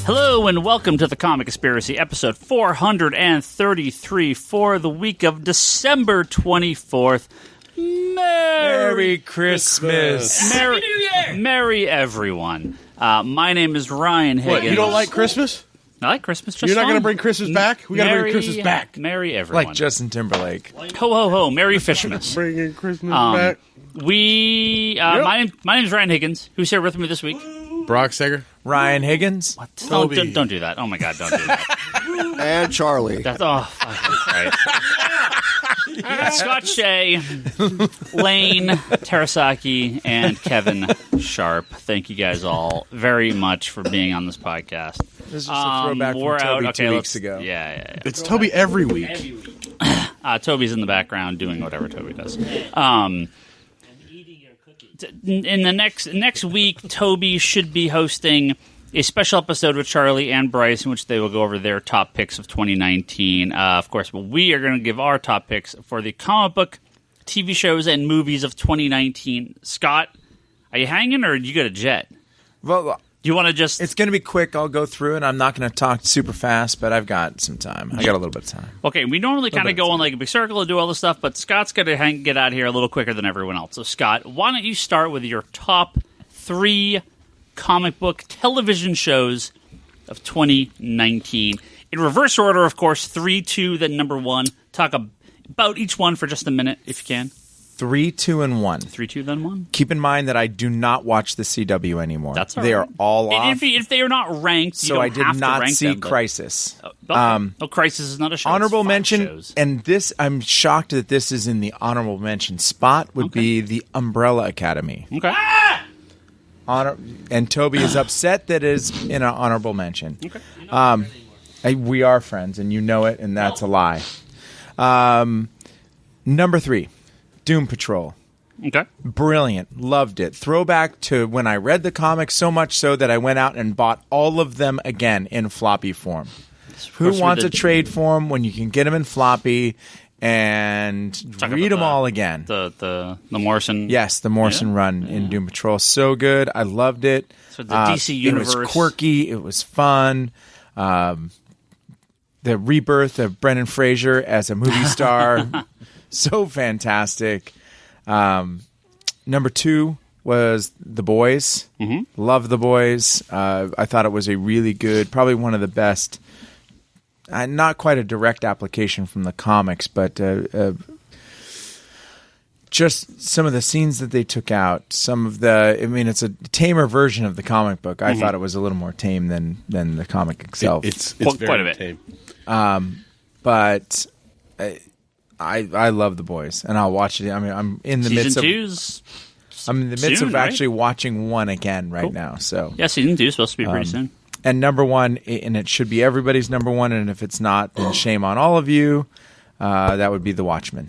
Hello and welcome to the Comic Conspiracy, episode 433 for the week of December 24th. Merry Christmas. Merry New Year! Merry everyone. My name is Ryan Higgins. What, you don't like Christmas? I like Christmas just You're not fine. going to bring Christmas back? We got to bring Christmas back. Merry everyone. Like Justin Timberlake. Ho, ho, ho. Merry Fishmas. Bringing Christmas back. My name is Ryan Higgins. Who's here with me this week? Brock Sager. Ryan Higgins. What? Toby. Don't do that. Oh my God, don't do that. And Charlie. That's right. Scott Shea, Lane Terasaki, and Kevin Sharp. Thank you guys all very much for being on this podcast. This is just a throwback from Toby 2 weeks ago. Yeah. It's Toby every week. Toby's in the background doing whatever Toby does. In the next week, Toby should be hosting a special episode with Charlie and Bryce in which they will go over their top picks of 2019. Of course, we are going to give our top picks for the comic book, TV shows, and movies of 2019. Scott, are you hanging or you got a jet? Well, You want to just... it's going to be quick. I'll go through it. I'm not going to talk super fast, but I've got some time. I got a little bit of time. Okay, we normally kind of go on like a big circle and do all this stuff, but Scott's going to get out of here a little quicker than everyone else. So, Scott, why don't you start with your top 3 comic book television shows of 2019? In reverse order, of course, 3, 2, then number 1. Talk about each one for just a minute, if you can. 3, 2, and 1. 3, 2, then 1. Keep in mind that I do not watch the CW anymore. That's all They right. are all off. If they are not ranked, you So don't I did have to not rank see them, but- Crisis. Crisis is not a show. Honorable It's 5 mention, shows. and this, I'm shocked that this is in the honorable mention spot, would be the Umbrella Academy. Okay. And Toby is upset that it is in an honorable mention. Okay. We are friends, and you know it, and that's a lie. Number 3, Doom Patrol. Okay. Brilliant. Loved it. Throwback to when I read the comics, so much so that I went out and bought all of them again in floppy form. Who wants a trade form when you can get them in floppy and read them all again? The Morrison. Yes, the Morrison run in Doom Patrol. So good. I loved it. So the DC universe. It was quirky. It was fun. The rebirth of Brendan Fraser as a movie star. So fantastic. Number 2 was The Boys. Mm-hmm. Love The Boys. I thought it was a really good, probably one of the best, not quite a direct application from the comics, but just some of the scenes that they took out. Some of it's a tamer version of the comic book. I thought it was a little more tame than the comic itself. It's Quite very a bit. tame. But I love The Boys, and I'll watch it. I mean, I'm in the midst of soon, right? actually watching 1 again right now. So Yeah, season 2 is supposed to be pretty soon. and number 1, and it should be everybody's number 1. And if it's not, then shame on all of you. That would be The Watchmen.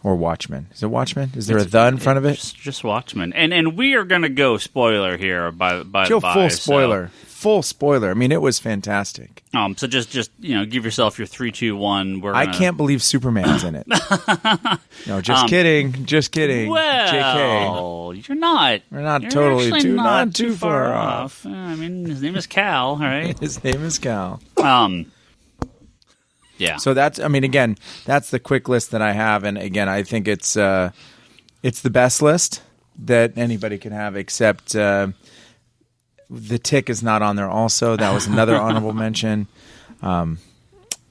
Or Watchmen. Is it Watchmen? Is there a "the" in front of it? Just Watchmen. And we are going to go spoiler here by Full spoiler. Full spoiler. I mean, it was fantastic. So just give yourself your 3, 2, 1. I can't believe Superman's in it. No, just kidding. Just kidding. Well, JK. you're not. We're not You're totally actually not too far off. I mean, his name is Cal, right? His name is Cal. Yeah. So that's the quick list that I have, and again, I think it's the best list that anybody can have, except The Tick is not on there. Also, that was another honorable mention, and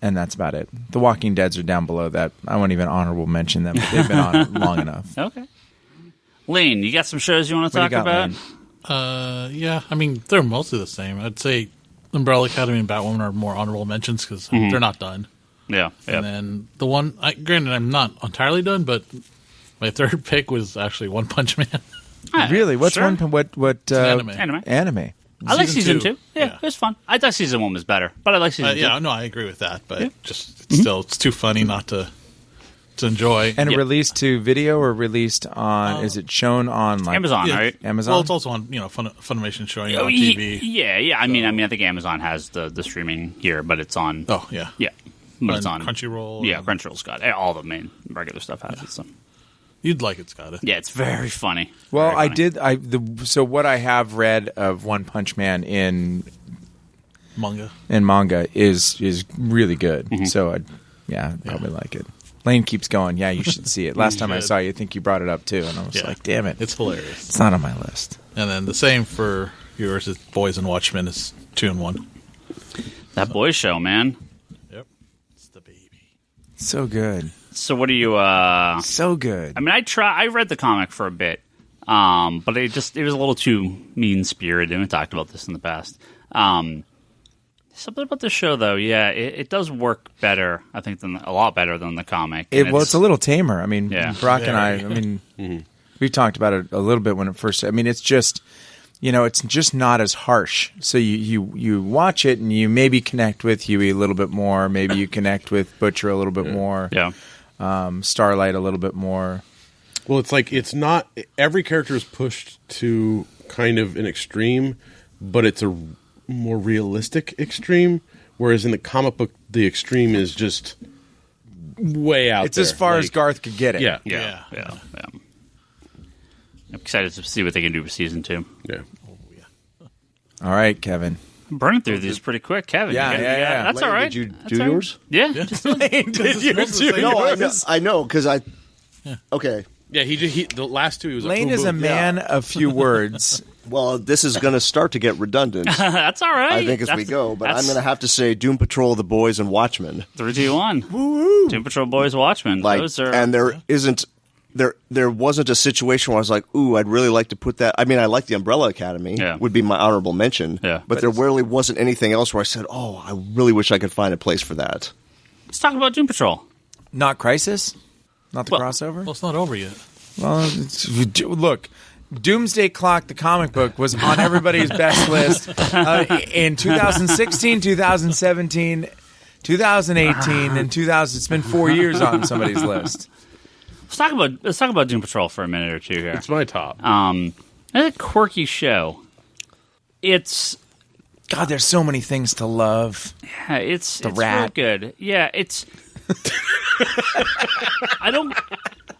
that's about it. The Walking Deads are down below that. I won't even honorable mention them, but they've been on it long enough. Okay. Lane, you got some shows you want to What talk do you got, about? Lane? Yeah, I mean, they're mostly the same. I'd say Umbrella Academy and Batwoman are more honorable mentions because they're not done. Yeah. And then the one, granted, I'm not entirely done, but my third pick was actually One Punch Man. Really? What's sure. one? What? Anime. Anime. I like season 2. Yeah, Yeah. it was fun. I thought season 1 was better, but I like season 2. Yeah, no, I agree with that, but it's too funny not to enjoy. And Yeah. released to video or released on? Is it shown on like Amazon, Yeah. right? Amazon? Well, it's also on Funimation showing Oh, on TV. Yeah. I mean, I think Amazon has the streaming here, but it's on. Oh, yeah. Yeah, but On it's on Crunchyroll. Yeah, Crunchyroll's got it. All the main regular stuff has it. So. You'd like it, Scott. Yeah, it's very funny. Well, Very funny. so what I have read of One Punch Man in manga is really good. So I'd probably like it. Lane keeps going. Yeah, you should see it. Last time I saw you, I think you brought it up too, and I was like, damn it. It's hilarious. It's not on my list. And then the same for yours is Boys and Watchmen is 2-in-1. That boys show, man. Yep. It's the baby. So good. So what do you... So good. I mean, I read the comic for a bit, but it was a little too mean-spirited. We talked about this in the past. Something about the show, though, it does work better, I think, a lot better than the comic. It's a little tamer. I mean, Brock and I we talked about it a little bit when it first... I mean, it's just... it's just not as harsh. So you watch it and you maybe connect with Huey a little bit more. Maybe you connect with Butcher a little bit more. Yeah. Starlight a little bit more. Well, it's like it's not every character is pushed to kind of an extreme, but it's a more realistic extreme. Whereas in the comic book, the extreme is just way out. It's as far as Garth could get it. Yeah. I'm excited to see what they can do with season 2. Yeah. All right, Kevin. I'm burning through these pretty quick, Kevin. Yeah. That's Lane, all right. Did you That's do all right. yours? Yeah. Just Did you do No, yours? I know because I. Okay. Yeah, he the last two he was Lane is a man of few words. Well, this is going to start to get redundant. That's all right. I think as we go, but I'm going to have to say Doom Patrol, The Boys, and Watchmen. 3, 2, 1. Doom Patrol, Boys, Watchmen. Those are... And there wasn't a situation where I was like, ooh, I'd really like to put that. I mean, I like the Umbrella Academy. Yeah. Would be my honorable mention. Yeah. But there really wasn't anything else where I said, oh, I really wish I could find a place for that. Let's talk about Doom Patrol. Not Crisis? Not the crossover? Well, it's not over yet. Well, look, Doomsday Clock, the comic book, was on everybody's best list in 2016, 2017, 2018, and 2000. It's been 4 years on somebody's list. Let's talk about Doom Patrol for a minute or two here. It's my top. It's a quirky show. It's God, there's so many things to love. Yeah, it's rat. real good. Yeah, it's.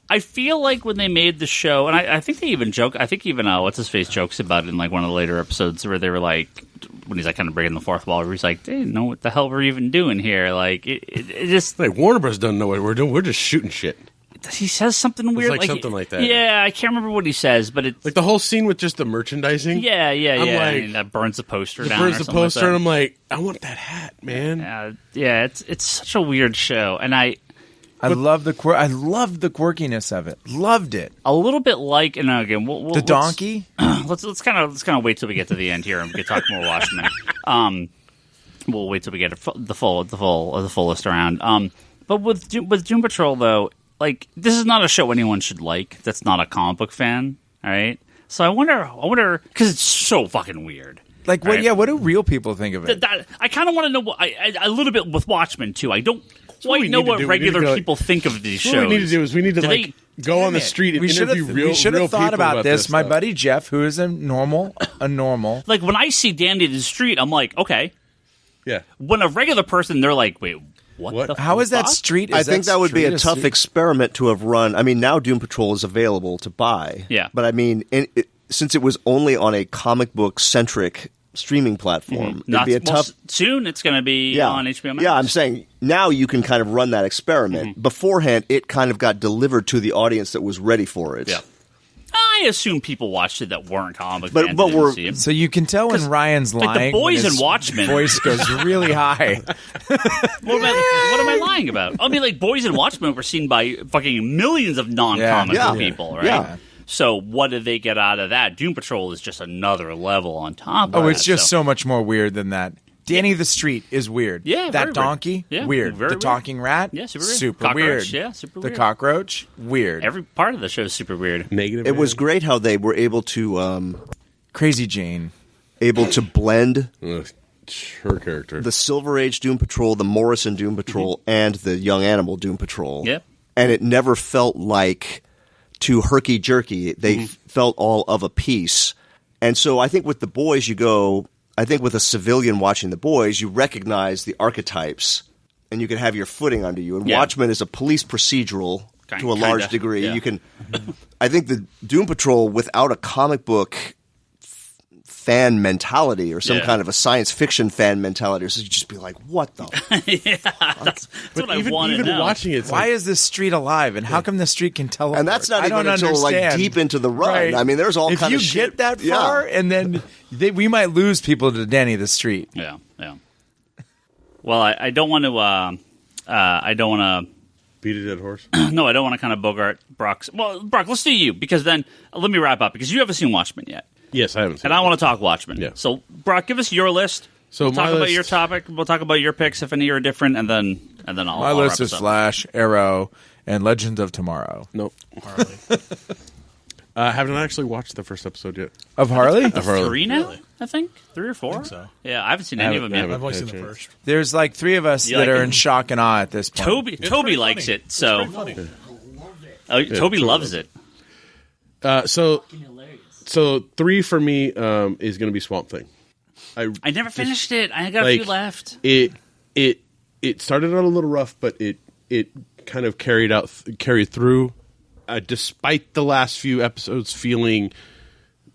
I feel like when they made the show, and I think they even joke. I think even what's his face jokes about it in like one of the later episodes where they were like, when he's like kind of breaking the fourth wall, where he's like, they didn't know what the hell we're even doing here. Like it just like Warner Bros. Doesn't know what we're doing. We're just shooting shit. He says something weird, like something like that. Yeah, I can't remember what he says, but it's like the whole scene with just the merchandising. Yeah. Like, and that burns the poster down. Burns or the poster, like and I'm like, I want that hat, man. Yeah, it's such a weird show, and I love the quirkiness of it. Loved it. A little bit like, and again, the donkey. Let's kind of wait till we get to the end here, and we can talk more Watchmen. We'll wait till we get the fullest around. But with Doom Patrol, though, like, this is not a show anyone should like that's not a comic book fan, all right? So I wonder, because it's so fucking weird. Like, what? Right? Yeah, what do real people think of it? I kind of want to know a little bit with Watchmen, too. I don't quite know what regular people think of these shows. What we need to do is we need to go on the street and interview real people. We should have thought about this. My stuff. buddy Jeff, who is a normal. Like, when I see Dandy in the street, I'm like, okay. Yeah. When a regular person, they're like, wait, what? How is that street? I think that would be a tough experiment to have run. I mean, now Doom Patrol is available to buy. Yeah. But I mean, since it was only on a comic book centric streaming platform, it'd be a tough. Soon it's going to be on HBO Max. Yeah, I'm saying now you can kind of run that experiment. Mm-hmm. Beforehand, it kind of got delivered to the audience that was ready for it. Yeah. I assume people watched it that weren't comic But fans. we're see it. So you can tell when Ryan's lying. Like the Boys when and his Watchmen. voice goes really high. What am I lying about? I mean, like, Boys and Watchmen were seen by fucking millions of non-comic book people, right? Yeah. So what did they get out of that? Doom Patrol is just another level on top of that. Oh, it's just so much more weird than that. Danny the Street is weird. Yeah, that very donkey, weird. Yeah, weird. very The weird. talking rat, Yeah, super weird. super Cockroach, weird. yeah, super The weird. cockroach, weird. Every part of the show is super weird. Negative. It was great how they were able to Crazy Jane. blend her character, the Silver Age Doom Patrol, the Morrison Doom Patrol, and the Young Animal Doom Patrol. Yep. And it never felt like too herky-jerky. They felt all of a piece. And so I think with the Boys, I think with a civilian watching the Boys, you recognize the archetypes, and you can have your footing under you. And Watchmen is a police procedural to a large degree. Yeah. You can, I think the Doom Patrol without a comic book fan mentality or some Yeah. kind of a science fiction fan mentality, or so you'd just be like, what the? That's what I even want to know. watching it, it's Why like, is this street alive, and how come the street can teleport? And that's not I even don't until like understand. deep into the run. Right. I mean, there's all if kind you of shit. get that Yeah. far, and then we might lose people to Danny the Street. Yeah, yeah. Well, I don't want to. I don't want beat a dead horse. to. No, I don't want to kind of bogart Brock's. Well, Brock, let's do you because then let me wrap up because you haven't seen Watchmen yet, Yes, I haven't seen and it. I want to talk Watchmen. Yeah. So, Brock, give us your list. So we'll talk my about list- your topic. We'll talk about your picks if any are different, and then I'll. My I'll list wrap is us up. Flash, Arrow, and Legends of Tomorrow. Nope. Harley. I haven't actually watched the first episode yet. Of Harley? Of Harley. 3 now, Really? I think 3 or 4. I think so. Yeah, I haven't seen any of them I yet. haven't. I've only seen Okay. the first. There's like 3 of us You that like are it? in shock and awe at this point. Toby pretty likes funny. it, so It's pretty funny. Toby Toby loves it. So 3 for me is going to be Swamp Thing. I never finished it. I got a like, few left. It started out a little rough, but it kind of carried through. Despite the last few episodes feeling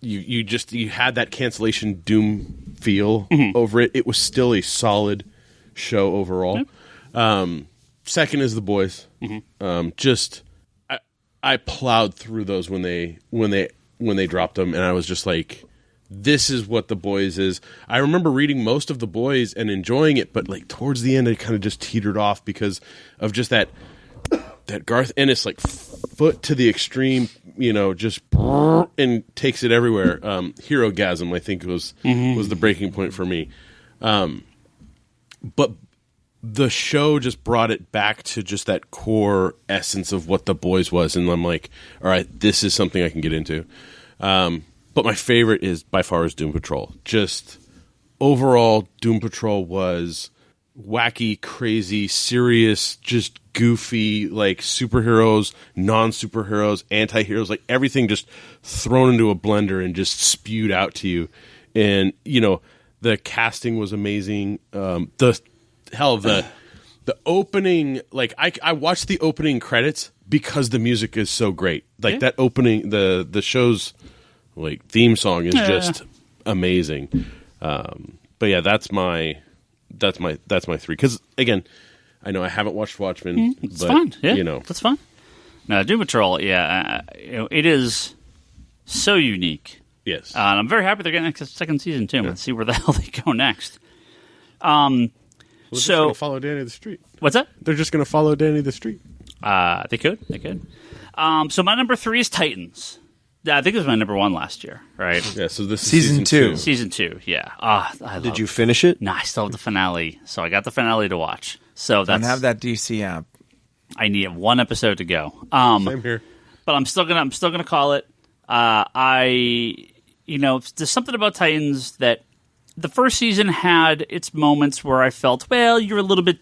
you had that cancellation doom feel over it. It was still a solid show overall. Second is The Boys. I plowed through those when they dropped them, and I was just like, this is what The Boys is. I remember reading most of The Boys and enjoying it, but like towards the end, it kind of just teetered off because of just that Garth Ennis like foot to the extreme, just and takes it everywhere. Hero-gasm, I think was the breaking point for me. But the show just brought it back to just that core essence of what The Boys was, and I'm like, all right, this is something I can get into. But my favorite is by far is Doom Patrol. Just overall, Doom Patrol was wacky, crazy, serious, just goofy, like superheroes, non-superheroes, anti-heroes, like everything just thrown into a blender and just spewed out to you. And, the casting was amazing. The opening, like I watched the opening credits because the music is so great. Like that opening, the show's like theme song is just amazing. But yeah, that's my 3 because again, I know I haven't watched Watchmen. It's but, fun. Yeah, that's fun. No, Doom Patrol. Yeah, it is so unique. Yes, And I'm very happy they're getting a second season too. Let's see where the hell they go next. Well, they're just so gonna follow Danny the Street. what's that? They're just going to follow Danny the Street. They could. So my number 3 is Titans. Yeah, I think it was my number 1 last year, right? Yeah, so this is Season 2. Season 2, yeah. Did you finish it? No, I still have the finale, so I got the finale to watch. So Don't that's have that DC app. I need 1 episode to go. Same here. But I'm still gonna call it. There's something about Titans that the first season had its moments where I felt, well, you're a little bit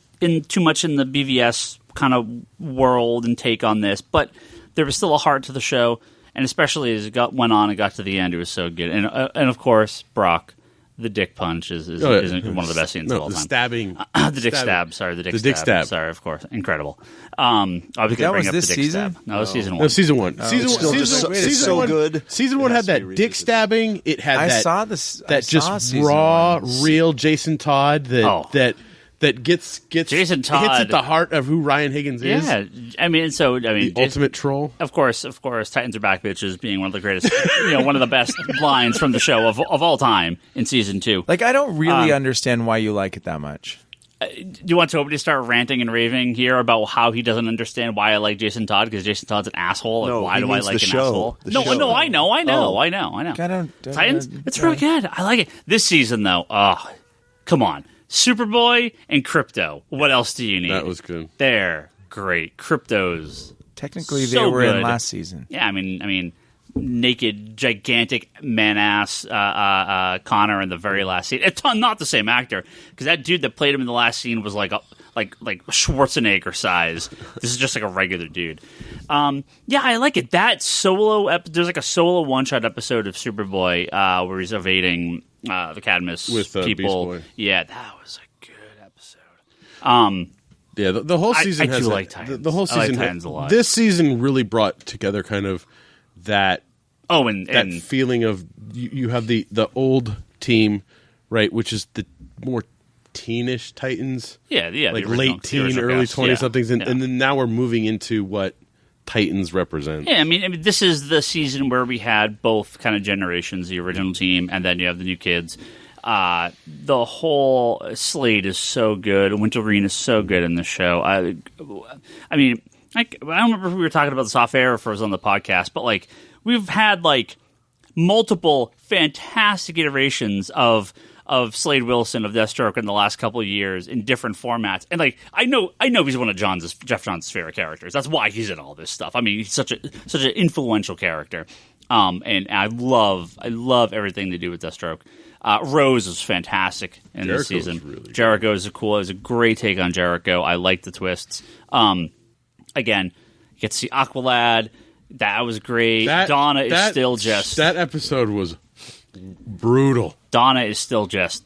too much in the BVS kind of world and take on this, but there was still a heart to the show, and especially as it went on and got to the end, it was so good. And of course, Brock, the dick punch is one of the best scenes of all the time. stabbing. The dick stab. Sorry, the dick The stab. dick stab. Sorry, of course, incredible. I was going to That bring was up this the dick season? stab. No, it was season 1. No, season 1. Season it's still just so- it's so good. Season 1 had that dick stabbing. It had I that. saw this. That I saw just season raw, 1. real Jason Todd that gets Jason Todd hits at the heart of who Ryan Higgins is. Yeah, The ultimate troll. Of course, Titans are back, bitches, being one of the greatest, one of the best lines from the show of all time in season 2. Like, I don't really understand why you like it that much. Do you want Toby to start ranting and raving here about how he doesn't understand why I like Jason Todd because Jason Todd's an asshole? No, why he do I means like the an show. asshole? The No, show. no, I know. I Titans, don't. it's really good. I like it. This season, though, come on, Superboy and Crypto. What else do you need? That was good. They're great. Crypto's Technically, they so were good. in last season. Yeah, I mean, naked, gigantic man-ass Connor in the very last scene. It's not the same actor because that dude that played him in the last scene was like Schwarzenegger size. This is just like a regular dude. Yeah, I like it. That solo there's like a solo one-shot episode of Superboy where he's evading the Cadmus With, people. Beast Boy. Yeah, that was a good episode. Yeah, the whole season I has do that- like Titans. The whole I like season Titans a lot. This season really brought together kind of that Oh, and that feeling of you have the old team, right, which is the more teenish Titans. Yeah, the like original, late teen, early 20-somethings, and then now we're moving into what Titans represent. Yeah, I mean, this is the season where we had both kind of generations, the original team, and then you have the new kids. The whole slate is so good. Wintergreen is so good in the show. I mean, I don't remember if we were talking about this off air or if it was on the podcast, but like we've had like multiple fantastic iterations of Slade Wilson, of Deathstroke in the last couple of years in different formats. And like I know he's one of Jeff Johns' favorite characters. That's why he's in all this stuff. I mean, he's such an influential character. And I love everything they do with Deathstroke. Rose was fantastic in this season. Really Jericho is cool. It was a great take on Jericho. I like the twists. Again, you get to see Aqualad. That was great. Donna is still just... That episode was brutal. Donna is still just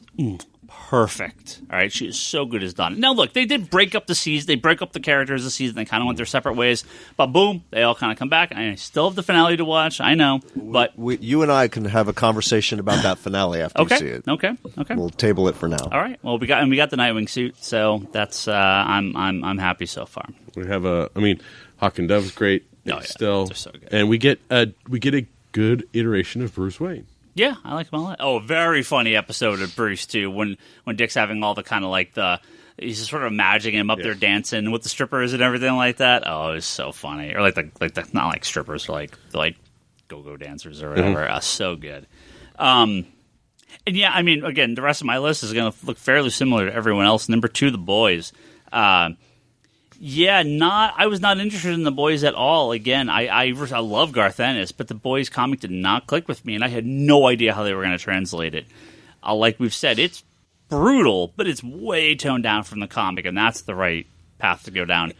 perfect. All right, she is so good as Donna. Now, look, they did break up the season. They break up the characters this season. They kind of went their separate ways. But boom, they all kind of come back. I still have the finale to watch. I know, but you and I can have a conversation about that finale after you see it. Okay. We'll table it for now. All right. Well, we got the Nightwing suit, so that's I'm happy so far. We have Hawk and Dove's great. Oh, yeah. Still, They're so good. And we get a good iteration of Bruce Wayne. Yeah, I like him a lot. Oh, very funny episode of Bruce too. When Dick's having all the kind of like he's just sort of imagining him up there dancing with the strippers and everything like that. Oh, it was so funny. Or like the not like strippers, like go-go dancers or whatever. So good. And yeah, I mean, again, the rest of my list is going to look fairly similar to everyone else. Number 2, The Boys. I was not interested in The Boys at all. Again, I love Garth Ennis, but The Boys comic did not click with me, and I had no idea how they were going to translate it. Like we've said, it's brutal, but it's way toned down from the comic, and that's the right path to go down.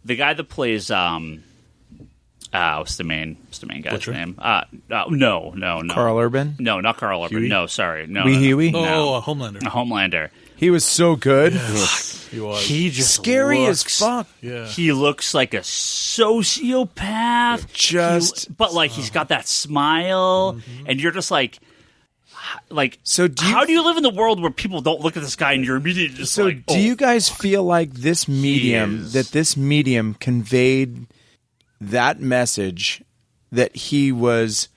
The guy that plays what's the main guy's Butcher? name? No. Carl Urban? No, not Carl Urban. Huey? No, sorry. No. Wee Huey? No. Homelander. Homelander. He was so good. He was. He just Scary as looks, fuck. Yeah. He looks like a sociopath. But like he's got that smile, and you're just like. So how do you live in the world where people don't look at this guy and you're immediately just So like, do you guys feel like this medium conveyed that message that he was?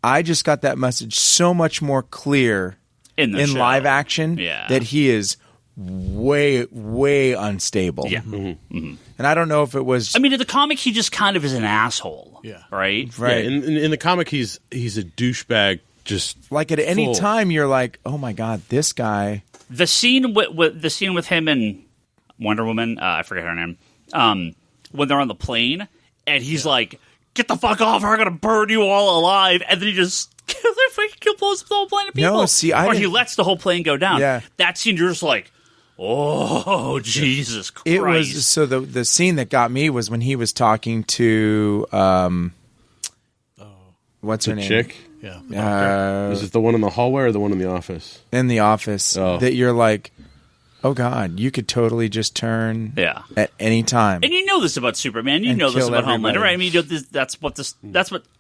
I just got that message so much more clear in show. live action that he is way unstable. Yeah. And I don't know if it was. I mean, in the comic, he just kind of is an asshole. Yeah. Right. Yeah, in the comic, he's a douchebag. Just like at any full. time, you're like, oh my god, this guy. The scene with him and Wonder Woman, I forget her name, when they're on the plane, and he's like, "Get the fuck off! Or I'm gonna burn you all alive!" And then he just blows up the whole plane of people. No, see, or he lets the whole plane go down. Yeah. That scene, you're just like, oh Jesus Christ! It was so the scene that got me was when he was talking to what's her name? Chick. Yeah. Is it the one in the hallway or the one in the office? In the office. Oh. That you're like, oh god, you could totally just turn at any time. And you know this about Superman. You And know this kill about everybody. Homelander, right? I mean, you know, that's what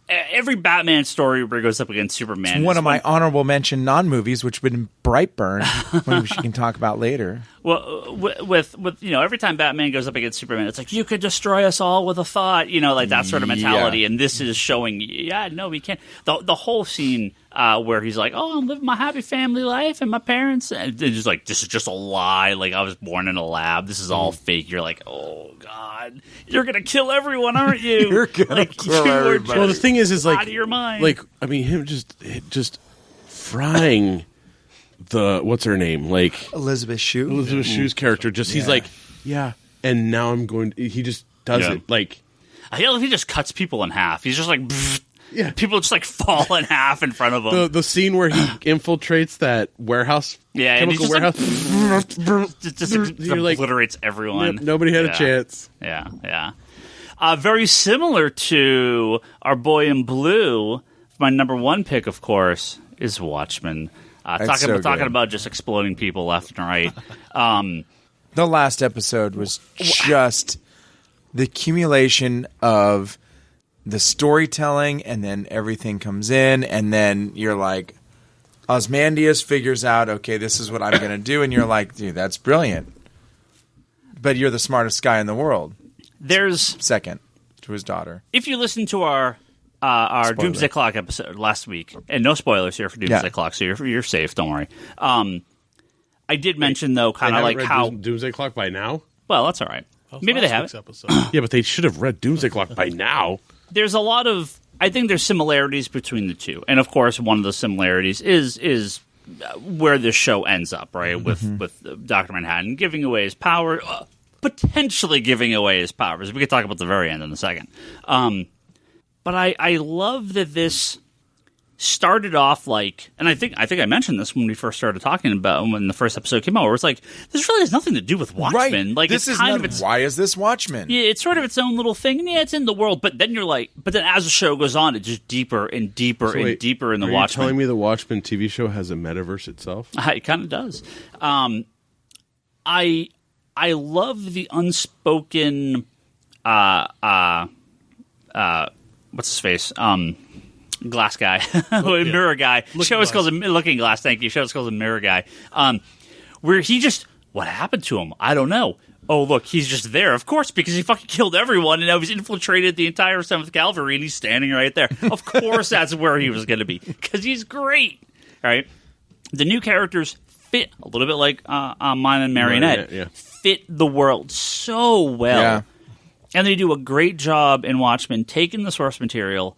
every Batman story where he goes up against Superman. It's one of my honorable mention non-movies, which would been Brightburn, which we can talk about later. Well, with every time Batman goes up against Superman, it's like, you could destroy us all with a thought, like that sort of mentality. Yeah. And this is showing, no, we can't. The whole scene where he's like, oh, I'm living my happy family life, and my parents, and it's just like, this is just a lie. Like, I was born in a lab. This is all fake. You're like, oh God, you're gonna kill everyone, aren't you? You're gonna kill everybody. Well, the thing is like out of your mind. Like, I mean, him just frying the what's her name? Like Elizabeth Shue. Shue's character. Just he's like, and now I'm going. He just does it like. I feel like he just cuts people in half. He's just like, Yeah. people just like fall in half in front of him. The scene where he infiltrates that warehouse, and he chemical just warehouse, just You're like, obliterates everyone. nobody had a chance. Yeah. Very similar to our boy in blue. My number 1 pick, of course, is Watchmen. Talking about just exploding people left and right. The last episode was just the accumulation of the storytelling, and then everything comes in, and then you're like, Ozymandias figures out, okay, this is what I'm going to do, and you're like, dude, that's brilliant. But you're the smartest guy in the world. There's second to his daughter. If you listen to our Doomsday Clock episode last week, and no spoilers here for Doomsday Clock, so you're safe. Don't worry. I did mention though, kind of like how Doomsday Clock by now. Well, that's all right. Maybe they haven't. Yeah, but they should have read Doomsday Clock by now. There's a lot of, I think there's similarities between the two, and of course, one of the similarities is where this show ends up, right? With Dr. Manhattan giving away his power, potentially giving away his powers. We could talk about the very end in a second. But I love that this started off like, and I think I mentioned this when we first started talking about when the first episode came out, where it's like, this really has nothing to do with Watchmen. Right. Like, this it's is kind not, of its, why is this Watchmen? Yeah, it's sort of its own little thing. And yeah, it's in the world, but then you're like, but then as the show goes on, it's just deeper and deeper and deeper in the Watchmen. Are you telling me the Watchmen TV show has a metaverse itself? It kind of does. I love the unspoken what's his face? Glass guy. Mirror guy. Show us calls him Looking Glass, thank you. Show us calls him Mirror guy. Where he just, what happened to him? I don't know. Oh, look, he's just there, of course, because he fucking killed everyone, and now he's infiltrated the entire 7th Cavalry, and he's standing right there. Of course that's where he was going to be, because he's great. All right? The new characters fit a little bit like Mine and Marionette. Fit the world so well. Yeah. And they do a great job in Watchmen taking the source material,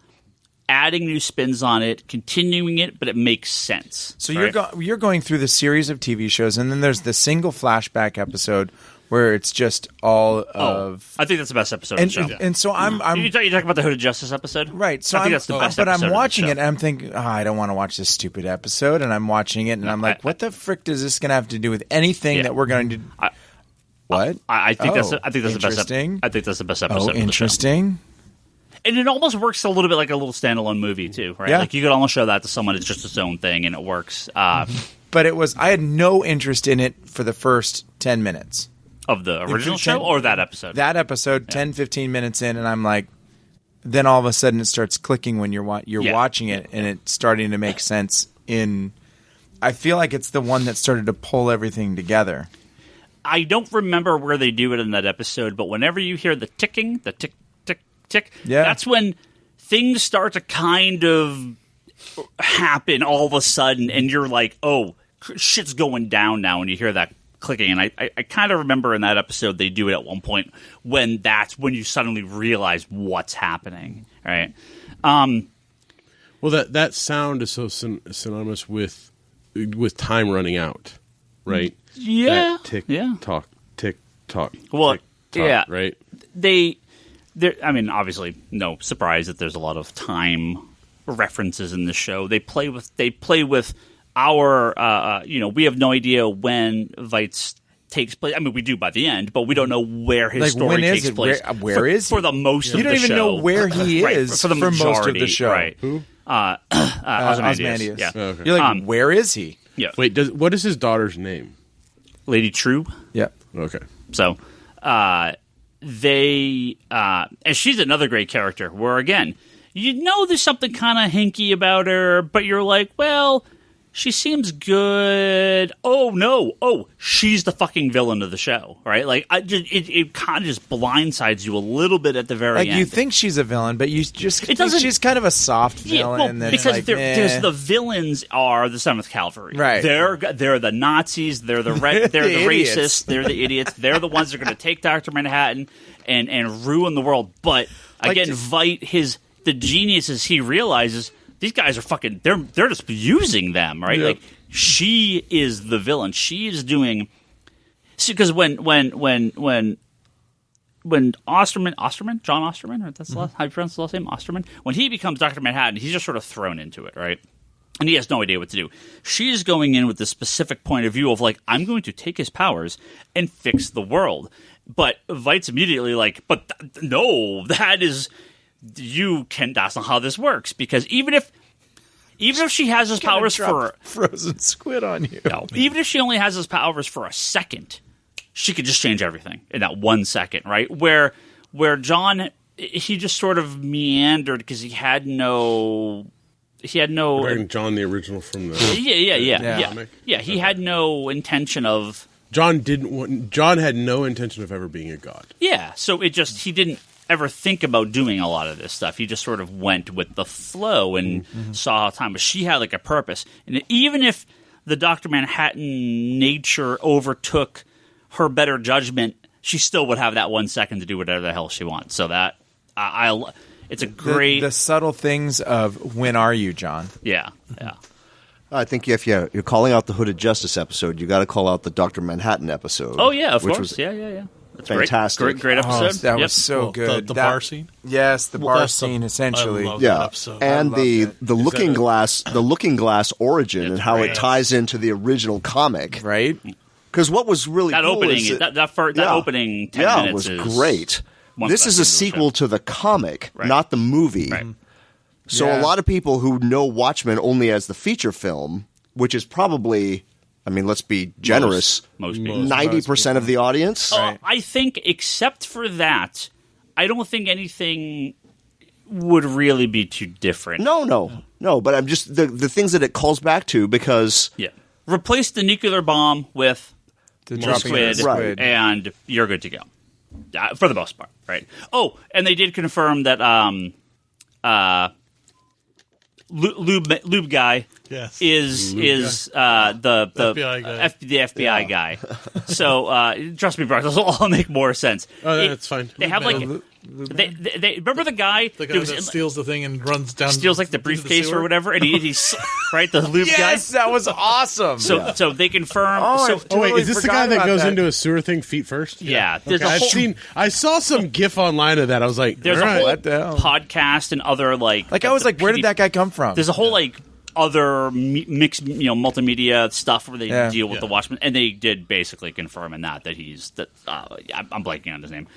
adding new spins on it, continuing it, but it makes sense. So right? you're going through the series of TV shows, and then there's the single flashback episode where it's just all of. I think that's the best episode of the show. And so I'm you talking about the Hooded Justice episode, right? So I think that's the best. But episode I'm watching of it, and I'm thinking, I don't want to watch this stupid episode, and I'm watching it, and I'm like, what the frick does this going to have to do with anything that we're going to? What? I think that's the best. Interesting. I think that's the best episode. Oh, interesting. And it almost works a little bit like a little standalone movie too, right? Yeah. Like you could almost show that to someone; it's just its own thing, and it works. But I had no interest in it for the first 10 minutes Of the original show or that episode? That episode, 10, 15 minutes in, and I'm like, then all of a sudden it starts clicking when you're watching it, and it's starting to make sense. I feel like it's the one that started to pull everything together. I don't remember where they do it in that episode, but whenever you hear the ticking, the tick, tick, tick, that's when things start to kind of happen all of a sudden, and you're like, oh, shit's going down now when you hear that clicking. And I kind of remember in that episode they do it at one point when that's when you suddenly realize what's happening, right? Well, that sound is so synonymous with time running out, right? Yeah. That tick tock, tick tock. Well, tick, tock, yeah, right. I mean, obviously, no surprise that there's a lot of time references in the show. They play with our, we have no idea when Veitz takes place. I mean, we do by the end, but we don't know where his story takes place. Where is he? For the most of the show. You don't even know where he is for the majority, most of the show. Right. Who? Ozymandias. Yeah. Oh, okay. You're like, where is he? Yeah. Wait, what is his daughter's name? Lady True. Yep. Okay. So, and she's another great character where, again, you know there's something kind of hinky about her, but you're like, well, she seems good. Oh, no. Oh, she's the fucking villain of the show, right? Like, it kind of just blindsides you a little bit at the very end. Like, you think she's a villain, but you just think doesn't- she's kind of a soft villain. Because there's the villains are the 7th Cavalry. Right. They're the Nazis. They're the they're the idiots. racists. They're the idiots. They're the ones that are going to take Dr. Manhattan and ruin the world. But again, Veidt, the geniuses he realizes these guys are fucking. They're just using them, right? Yep. Like she is the villain. She is doing. Because when Osterman, John Osterman, right? That's the last, how you pronounce the last name, Osterman. When he becomes Dr. Manhattan, he's just sort of thrown into it, right? And he has no idea what to do. She's going in with this specific point of view of like, I'm going to take his powers and fix the world. But Veight's immediately like, but no, that's not how this works. Because even if she has his powers for frozen squid on you, even if she only has his powers for a second, she could just change everything in that 1 second, right? Where John, he just sort of meandered because he had no. Wearing John, the original from the Yeah. He had no intention of. John had no intention of ever being a god. Yeah, so he didn't ever think about doing a lot of this stuff. He just sort of went with the flow and saw how time. But she had like a purpose, and even if the Dr. Manhattan nature overtook her better judgment, she still would have that 1 second to do whatever the hell she wants. So that it's a great the subtle things of when are you, John? Yeah. I think if you're calling out the Hooded Justice episode, you got to call out the Dr. Manhattan episode. Oh yeah, of which course. Was Yeah. That's fantastic. Great episode. That was so good. The bar scene. Yes, the bar that's scene essentially. I love that episode. And the Looking that Glass, the Looking Glass origin and how it ties into the original comic. Right? Because what was really that cool opening, is that opening 10 minutes was is great. This is a sequel to the comic, not the movie. Right. So a lot of people who know Watchmen only as the feature film, which is probably, I mean, let's be generous, most people. 90% of the audience. I think, except for that, I don't think anything would really be too different. No. But I'm just the things that it calls back to because replace the nuclear bomb with The dropping of the squid, squid. and you're good to go. For the most part, right? Oh, and they did confirm that Lube guy is the FBI guy. the FBI guy. So trust me, bro, this will all make more sense. Oh, that's fine. They have like they remember the guy that steals the thing and runs down, steals like the briefcase or whatever, and he's right, the lube guy. Yes, that was awesome. So they confirm. Wait, is this the guy that goes into a sewer thing feet first? Yeah, there's I saw some GIF online of that. I was like, there's all a whole right. podcast and other like I was like, where did that guy come from? There's a whole like other mixed multimedia stuff where they deal with the Watchmen, and they did basically confirm in that he's I'm blanking on his name,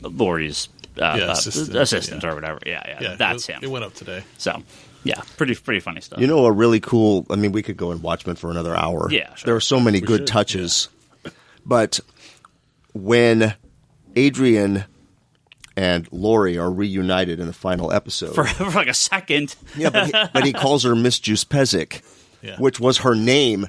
Laurie's assistant or whatever. Yeah, that's him. It went up today. So yeah, pretty funny stuff. You know, a really cool. I mean, we could go in Watchmen for another hour. Yeah, sure. There are so many good touches, but when Adrian and Laurie are reunited in the final episode for like a second. but he calls her Miss Juspesic, which was her name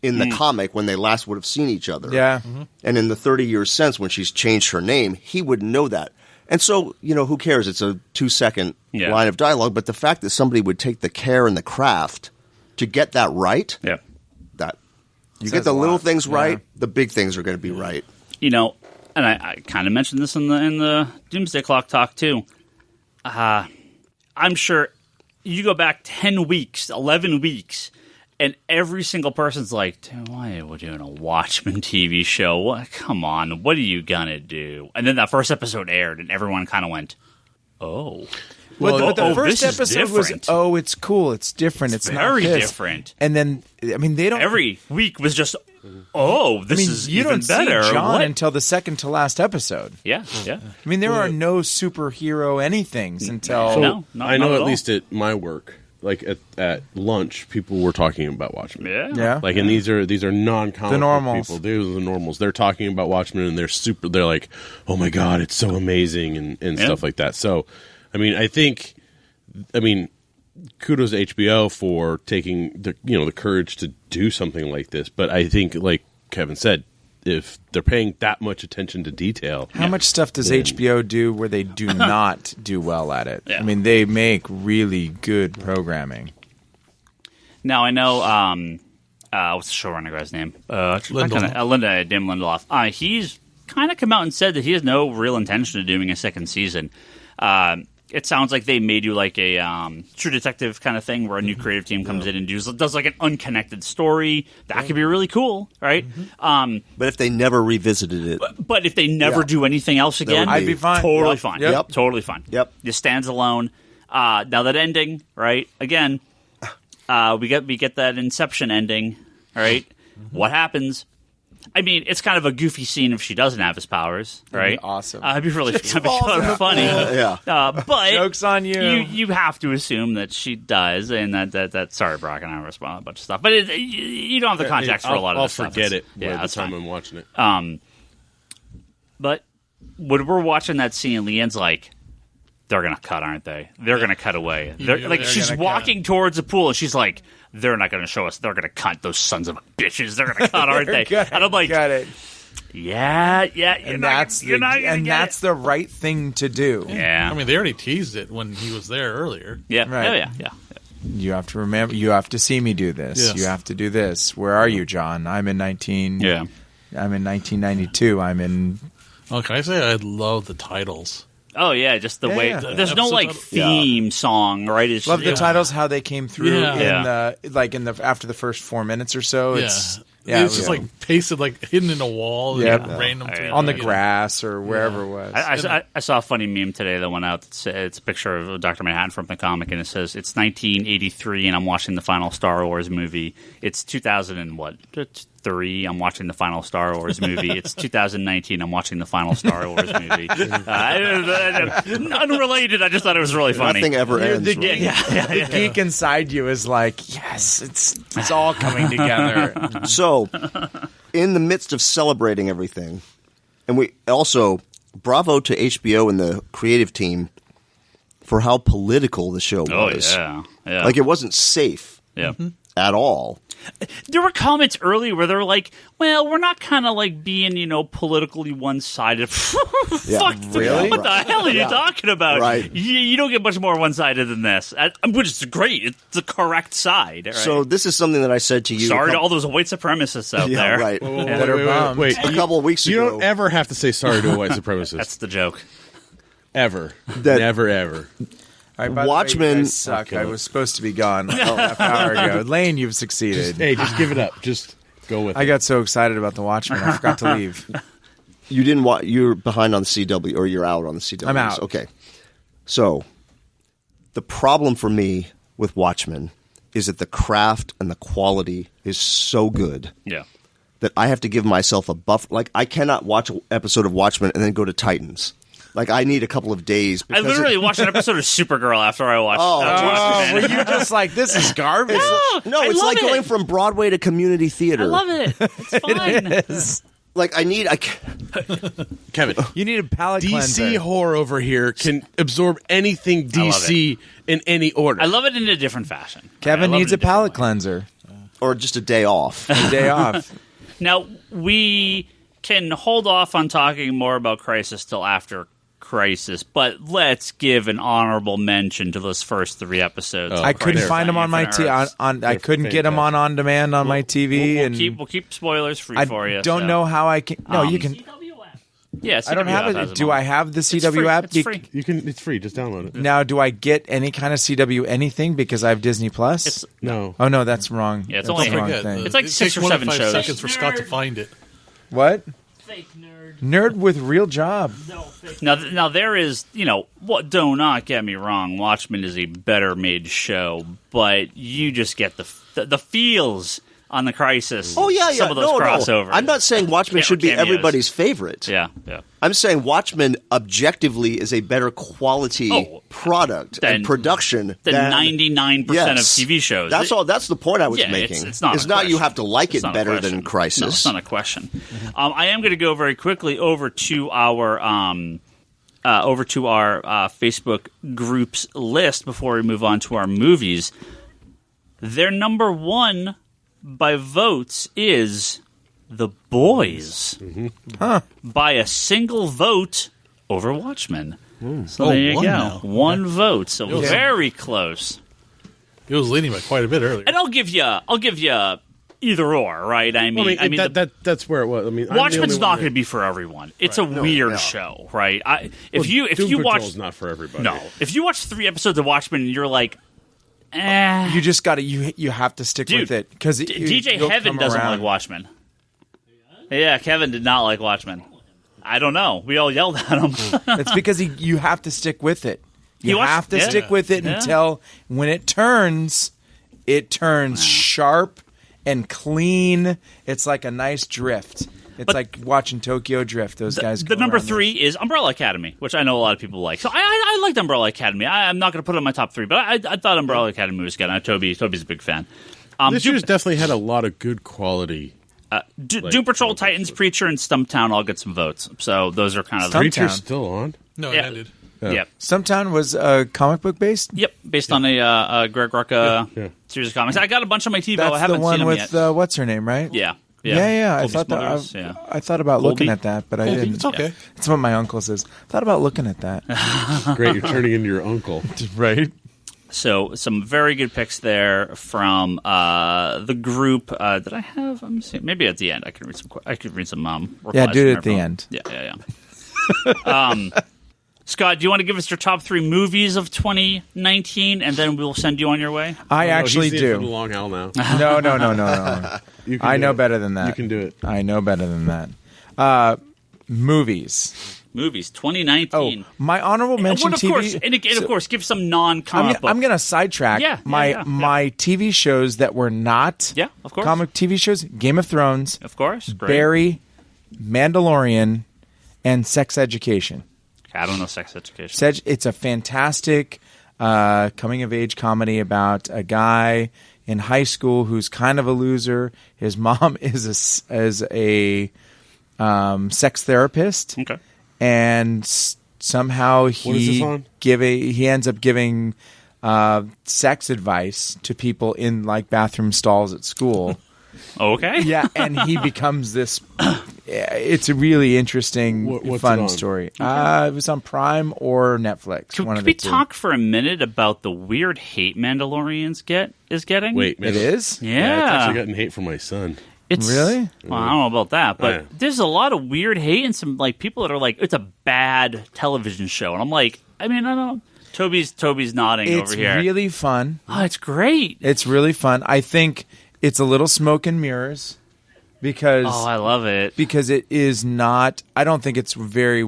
in the comic when they last would have seen each other. Yeah. And in the 30 years since, when she's changed her name, he wouldn't know that. And so, who cares? It's a 2-second line of dialogue, but the fact that somebody would take the care and the craft to get that right, that you get the little things right, the big things are going to be right. And I kind of mentioned this in the Doomsday Clock talk too. I'm sure you go back 10 weeks, 11 weeks, and every single person's like, dude, why are we doing a Watchmen TV show? What? Come on, what are you gonna do? And then that first episode aired, and everyone kind of went, oh. But the first this is episode was, different. it's cool, it's different, it's very not this. different. And then, I mean, they don't. Every week was just, this is you even don't better. see John what? until the second to last episode. Yeah. I mean, there are no superhero anythings until. So No, I know not at at all. least at my work, like at lunch, people were talking about Watchmen. Yeah. Like, and these are non-comic The book normals. people. These are the normals. They're talking about Watchmen, and they're like, oh my god, it's so amazing, and stuff like that. So, I mean, kudos to HBO for taking the courage to do something like this. But I think, like Kevin said, if they're paying that much attention to detail, How much stuff does HBO do where they do not do well at it? Yeah. I mean, they make really good programming. Now I know what's the showrunner guy's name? Lindelof. Damon Lindelof. He's kind of come out and said that he has no real intention of doing a second season. It sounds like they may do like a True Detective kind of thing where a new creative team comes in and does like an unconnected story. That could be really cool, right? But if they never revisited it, But if they never do anything else again, I'd be fine. Totally Yep. fine. Yep. Totally fine. Yep. It stands alone. Now that ending, right? Again, we get that Inception ending, right? What happens? I mean, it's kind of a goofy scene if she doesn't have his powers, right? awesome. It'd be really funny. But Joke's on you. You have to assume that she does, and that sorry, Brock, and I respond a bunch of stuff, but you don't have the context for a lot of I'll this stuff. forget it by the that's time fine. I'm watching it. But when we're watching that scene, Leanne's like, they're going to cut, aren't they? They're going to cut away. She's walking towards the pool, and she's like, they're not going to show us. They're going to cut, those sons of bitches. They're going to cut, aren't they? And I'm like, got it. Yeah. And that's the right thing to do. Yeah. I mean, they already teased it when he was there earlier. Yeah. Right. Yeah. You have to remember. You have to see me do this. Yes. You have to do this. Where are you, John? I'm in 1992. I'm in. Oh, can I say I love the titles? Oh yeah, just the way. Yeah. There's no like theme song, right? It's Love the titles, how they came through Yeah. in the after the first 4 minutes or so. It's It's just like pasted, like hidden in a wall. Yep. Random thing. on the grass or wherever it was. I saw a funny meme today that went out. It's a picture of Dr. Manhattan from the comic, and it says it's 1983, and I'm watching the final Star Wars movie. It's 2003. I'm watching the final Star Wars movie. It's 2019. I'm watching the final Star Wars movie. Unrelated. I just thought it was really funny. Nothing ever ends. The right? the geek inside you is like, yes, it's all coming together. So, in the midst of celebrating everything, and we also, bravo to HBO and the creative team for how political the show was. Oh yeah. Like, it wasn't safe at all. There were comments earlier where they were like, well, we're not kind of like being, politically one-sided. Fuck, really? What the hell are you talking about? Right. You don't get much more one-sided than this, which is great. It's the correct side. Right? So this is something that I said to you. Sorry to all those white supremacists out there. Right. That are bummed. Wait, A couple of weeks you ago. don't ever have to say sorry to a white supremacist. That's the joke. Ever. That- Never, ever. All right, by the way, Watchmen you guys suck. I was supposed to be gone a half hour ago. Lane, you've succeeded. Hey, just give it up. Just go with it. I got so excited about the Watchmen, I forgot to leave. You didn't watch. You're behind on the CW, or you're out on the CW. I'm out. Okay. So, the problem for me with Watchmen is that the craft and the quality is so good Yeah. that I have to give myself a buff. Like, I cannot watch an episode of Watchmen and then go to Titans. Like, I need a couple of days. I literally watched an episode of Supergirl after I watched Were Watchmen. you just like, this is garbage? No, I it's love like it. going from Broadway to community theater. I love it. It's fine. Like, Kevin, You need a palate DC cleanser. horror over here can absorb anything DC in any order. I love it in a different fashion. Kevin I love needs it a in different palate way. cleanser. or just a day off. A day off. Now, we can hold off on talking more about Crisis till after Crisis, but let's give an honorable mention to those first 3 episodes. I couldn't find them on my TV. I couldn't get them on demand on my TV. We'll keep spoilers free I for you. don't so. know how I can. No, you can. Yeah, I don't CW have has it. them Do all. I have the It's CW free. app? It's free. You can. It's free. Just download it. Now, do I get any kind of CW anything because I have Disney Plus? It's No. Oh no, that's wrong. Yeah, it's That's only- the wrong Forget, thing. It's like it 6 takes or more 7 than 5 shows. seconds for Scott to find it. What? Fake nerd. Nerd with real job. Now there is, what? Do not get me wrong. Watchmen is a better made show, but you just get the feels on the Crisis. Oh, yeah. Some of those crossovers. I'm not saying Watchmen should be Cameos. everybody's favorite. Yeah. I'm saying Watchmen objectively is a better quality product and production than than 99% Yes. of TV shows. That's all. That's the point I was Yeah, making. it's not. It's a not question. you have to like It's it not a better question. than Crisis. No, it's not a question. I am going to go very quickly over to our Facebook groups list before we move on to our movies. Their number 1 by votes is The Boys by a single vote over Watchmen. So there you one go. now. 1 vote. So was- very close. It was leading by quite a bit earlier. And I'll give you either or, right? I mean, that's where it was. I mean, Watchmen's not going to be for everyone. It's a weird show, right? If you watch, Patrol's not for everybody. no, if you watch 3 episodes of Watchmen and you're like, eh, You just got to. You have to stick Dude, with it because DJ Heaven doesn't like Watchmen. Yeah, Kevin did not like Watchmen. I don't know. We all yelled at him. It's because you have to stick with it. You watched- have to yeah. stick with it Yeah. until when it turns sharp and clean. It's like a nice drift. It's like watching Tokyo Drift. Those guys. The go number around 3 is Umbrella Academy, which I know a lot of people like. So I liked Umbrella Academy. I'm not going to put it in my top 3, but I thought Umbrella Academy was good. Toby's a big fan. This year's definitely had a lot of good quality Doom Patrol, Titans, Preacher, and Stumptown all get some votes. So those are kind of the Preacher's still on. No, Yeah. it ended. Yep. Stumptown was comic book based. Yep, based on a Greg Rucka Yeah. series of comics. I got a bunch on my TV. That's I haven't the one seen them with yet. what's her name, right? Yeah. I Colby thought that. Smothers, yeah. I thought about Colby? looking at that, but I didn't. It's okay. It's what my uncle says. Thought about looking at that. Great, you're turning into your uncle. Right. So some very good picks there from the group. Did I have? Let me see. Maybe at the end I could read some. I could read some. Yeah, replies do it from at the everyone. end. Yeah. Scott, do you want to give us your top 3 movies of 2019, and then we'll send you on your way? I actually he's in for the do. long haul now. No. You can I do know it. better than that. You can do it. I know better than that. Movies. Movies Oh, 2019. my honorable mention of TV. course, and of course, give some non-comic book. I'm going to sidetrack my TV shows that were not Yeah, of course. comic TV shows. Game of Thrones, Of course, great. Barry, Mandalorian, and Sex Education. I don't know Sex Education. It's a fantastic coming of age comedy about a guy in high school who's kind of a loser. His mom is a sex therapist, Okay. and somehow What is this on? he ends up giving sex advice to people in like bathroom stalls at school. Okay. Yeah, and he becomes this. It's a really interesting, What's it fun on? story. It was on Prime or Netflix. Can, one of we the two. talk for a minute about the weird hate Mandalorians is getting? Wait, man. It is? Yeah. It's actually gotten hate from my son. It's, Really? Well, I don't know about that, but Yeah. there's a lot of weird hate and some like people that are like, it's a bad television show, and I'm like, I mean, I don't know. Toby's nodding It's over here. really fun. Oh, it's great. It's really fun. I think it's a little smoke and mirrors because Oh, I love it. because it is not. I don't think it's very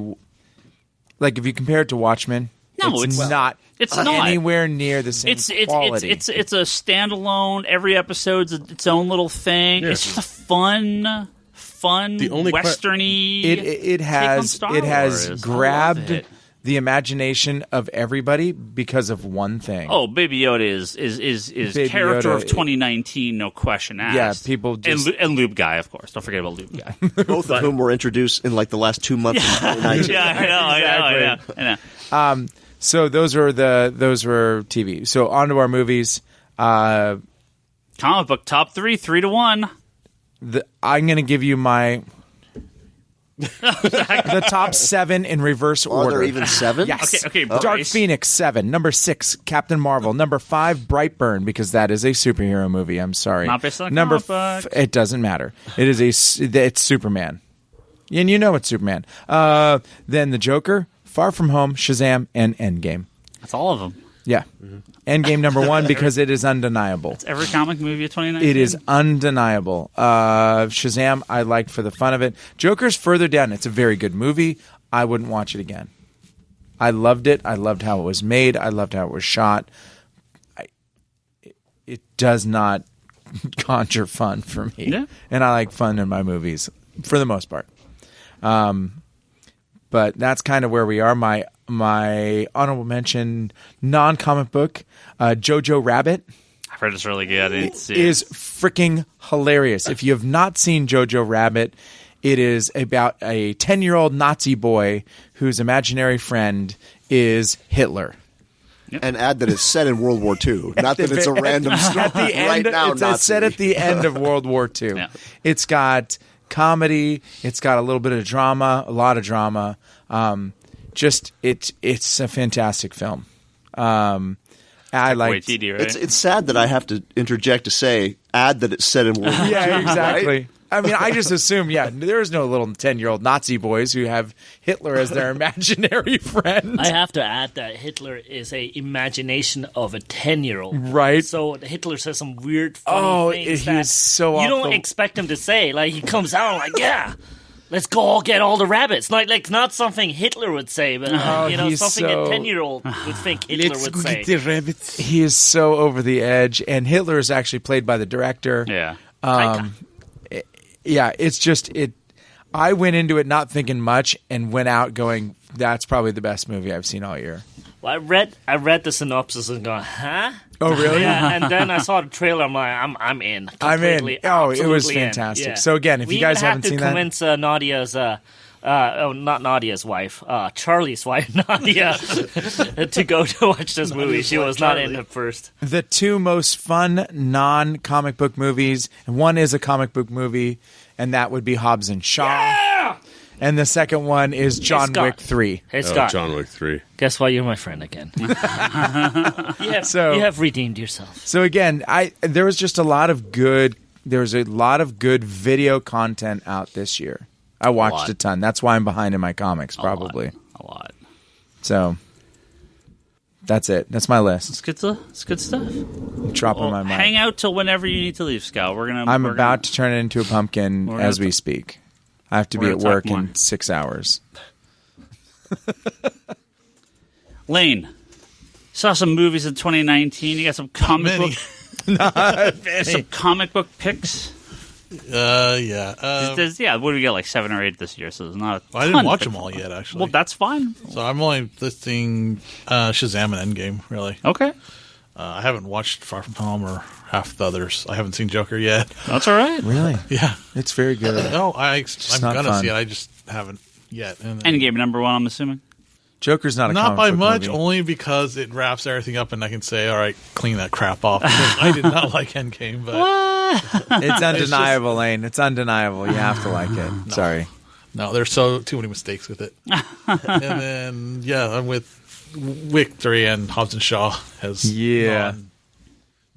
like if you compare it to Watchmen. No, it's it's- not. it's not. anywhere near the same It's quality. it's a standalone. Every episode's its own little thing. Yeah. It's just a fun The only westerny. it take on has Star it has Wars. I love grabbed it. the imagination of everybody because of one thing. Oh, Baby Yoda is Baby character Yoda, of 2019, no question asked. Yeah, people just- and Lube Guy, of course. Don't forget about Lube Guy. Both of whom were introduced in like the last 2 months of 2019. Yeah, I know. So those were TV. So on to our movies. Comic book top 3, 3-1. I'm going to give you my the top 7 in reverse Are order. there even 7? Yes. Okay, Dark Bryce. Phoenix 7. Number 6, Captain Marvel. Number 5, Brightburn, because that is a superhero movie. I'm sorry. Not based on a Number comic book. It doesn't matter. It's Superman, and you know it's Superman. Then the Joker, Far From Home, Shazam, and Endgame. That's all of them. Yeah, Endgame number 1 because it is undeniable. It's every comic movie of 2019. It is undeniable. Shazam, I liked for the fun of it. Joker's further down. It's a very good movie. I wouldn't watch it again. I loved it. I loved how it was made. I loved how it was shot. It does not conjure fun for me. Yeah. And I like fun in my movies for the most part. But that's kind of where we are. My honorable mention, non-comic book, Jojo Rabbit. I've heard it's really good. I didn't see Is it. freaking hilarious. If you have not seen Jojo Rabbit, it is about a 10-year-old Nazi boy whose imaginary friend is Hitler. And add that it's set in World War II. Not that it's a random story. At the end, right now, it's Nazi. set at the end of World War II. Yeah. It's got comedy. It's got a little bit of drama, a lot of drama. It's a fantastic film. I like. TD, right? It's sad that I have to interject to say, add that it's set in World War II. Yeah, exactly. Right? I mean, I just assume, there's no little 10-year-old Nazi boys who have Hitler as their imaginary friend. I have to add that Hitler is a imagination of a 10-year-old. Right. So Hitler says some weird, funny things he that is so you off don't the- expect him to say. Like, he comes out like, yeah, let's go all get all the rabbits. Like not something Hitler would say, but he's something so- a 10-year-old would think Hitler would say. rabbits. He is so over the edge, and Hitler is actually played by the director. Yeah. Yeah, it's just it. I went into it not thinking much, and went out going, "That's probably the best movie I've seen all year." Well, I read the synopsis and go, huh? Oh, really? Yeah, and then I saw the trailer. I'm like, I'm in. I'm in. Completely, Oh, it was absolutely in. fantastic. Yeah. So again, if we you guys even haven't had seen to that, convince Nadia's, not Nadia's wife, Charlie's wife, Nadia, to go to watch this movie. She was not in at first. the two most fun non-comic book movies, and one is a comic book movie, and that would be Hobbs and Shaw. Yeah! And the second one is John Scott. Wick 3. Hey, Scott. John Wick 3. Guess what? You're my friend again. you have redeemed yourself. So again, there was just a lot of good. There was a lot of good video content out this year. I watched lot. a ton. That's why I'm behind in my comics, probably. A lot. So that's it. That's my list. It's good stuff. It's good stuff. I'm dropping my mic. Hang out till whenever you need to leave, Scott. I'm about to turn it into a pumpkin as we speak. I have to be we're at gonna work talk more. in 6 hours. Lane, saw some movies in 2019. You got some comic many. book, some comic book picks. Yeah. What do we get? Like 7 or 8 this year. So there's not. I didn't watch them all yet, actually. Well, that's fine. So I'm only listing Shazam and Endgame, really. Okay, I haven't watched Far From Home or half the others. I haven't seen Joker yet. that's all right. Really? Yeah. It's very good. No, I'm not going to fun. see it. I just haven't yet. And then- Endgame number 1. I'm assuming. Joker's not a Not comic by book much, movie. only because it wraps everything up and I can say, all right, clean that crap off. Because I did not like Endgame, but It's undeniable, Lane. It's undeniable. You have to like it. Sorry. no, there's too many mistakes with it. And then, I'm with Wick 3 and Hobbs and Shaw as Yeah.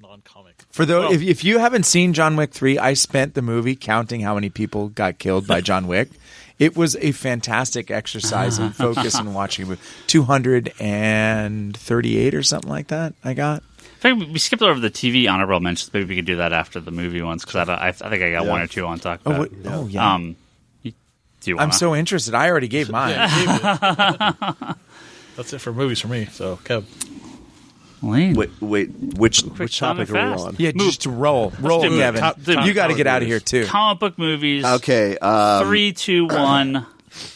non-comic. For those, if you haven't seen John Wick 3, I spent the movie counting how many people got killed by John Wick. It was a fantastic exercise in focus and watching a movie. 238 or something like that I got. In fact, we skipped over the TV honorable mentions. Maybe we could do that after the movie ones because I think I got 1 or 2 on talk about. Oh, yeah. Do you wanna? I'm so interested. I already gave mine. That's it for movies for me. So, Kev. Lane. Wait, which topic are we fast. on? Yeah, just roll. Roll, do it. Kevin. Top You got to get out of here, too. Comic book movies. Okay. 3, 2, 1.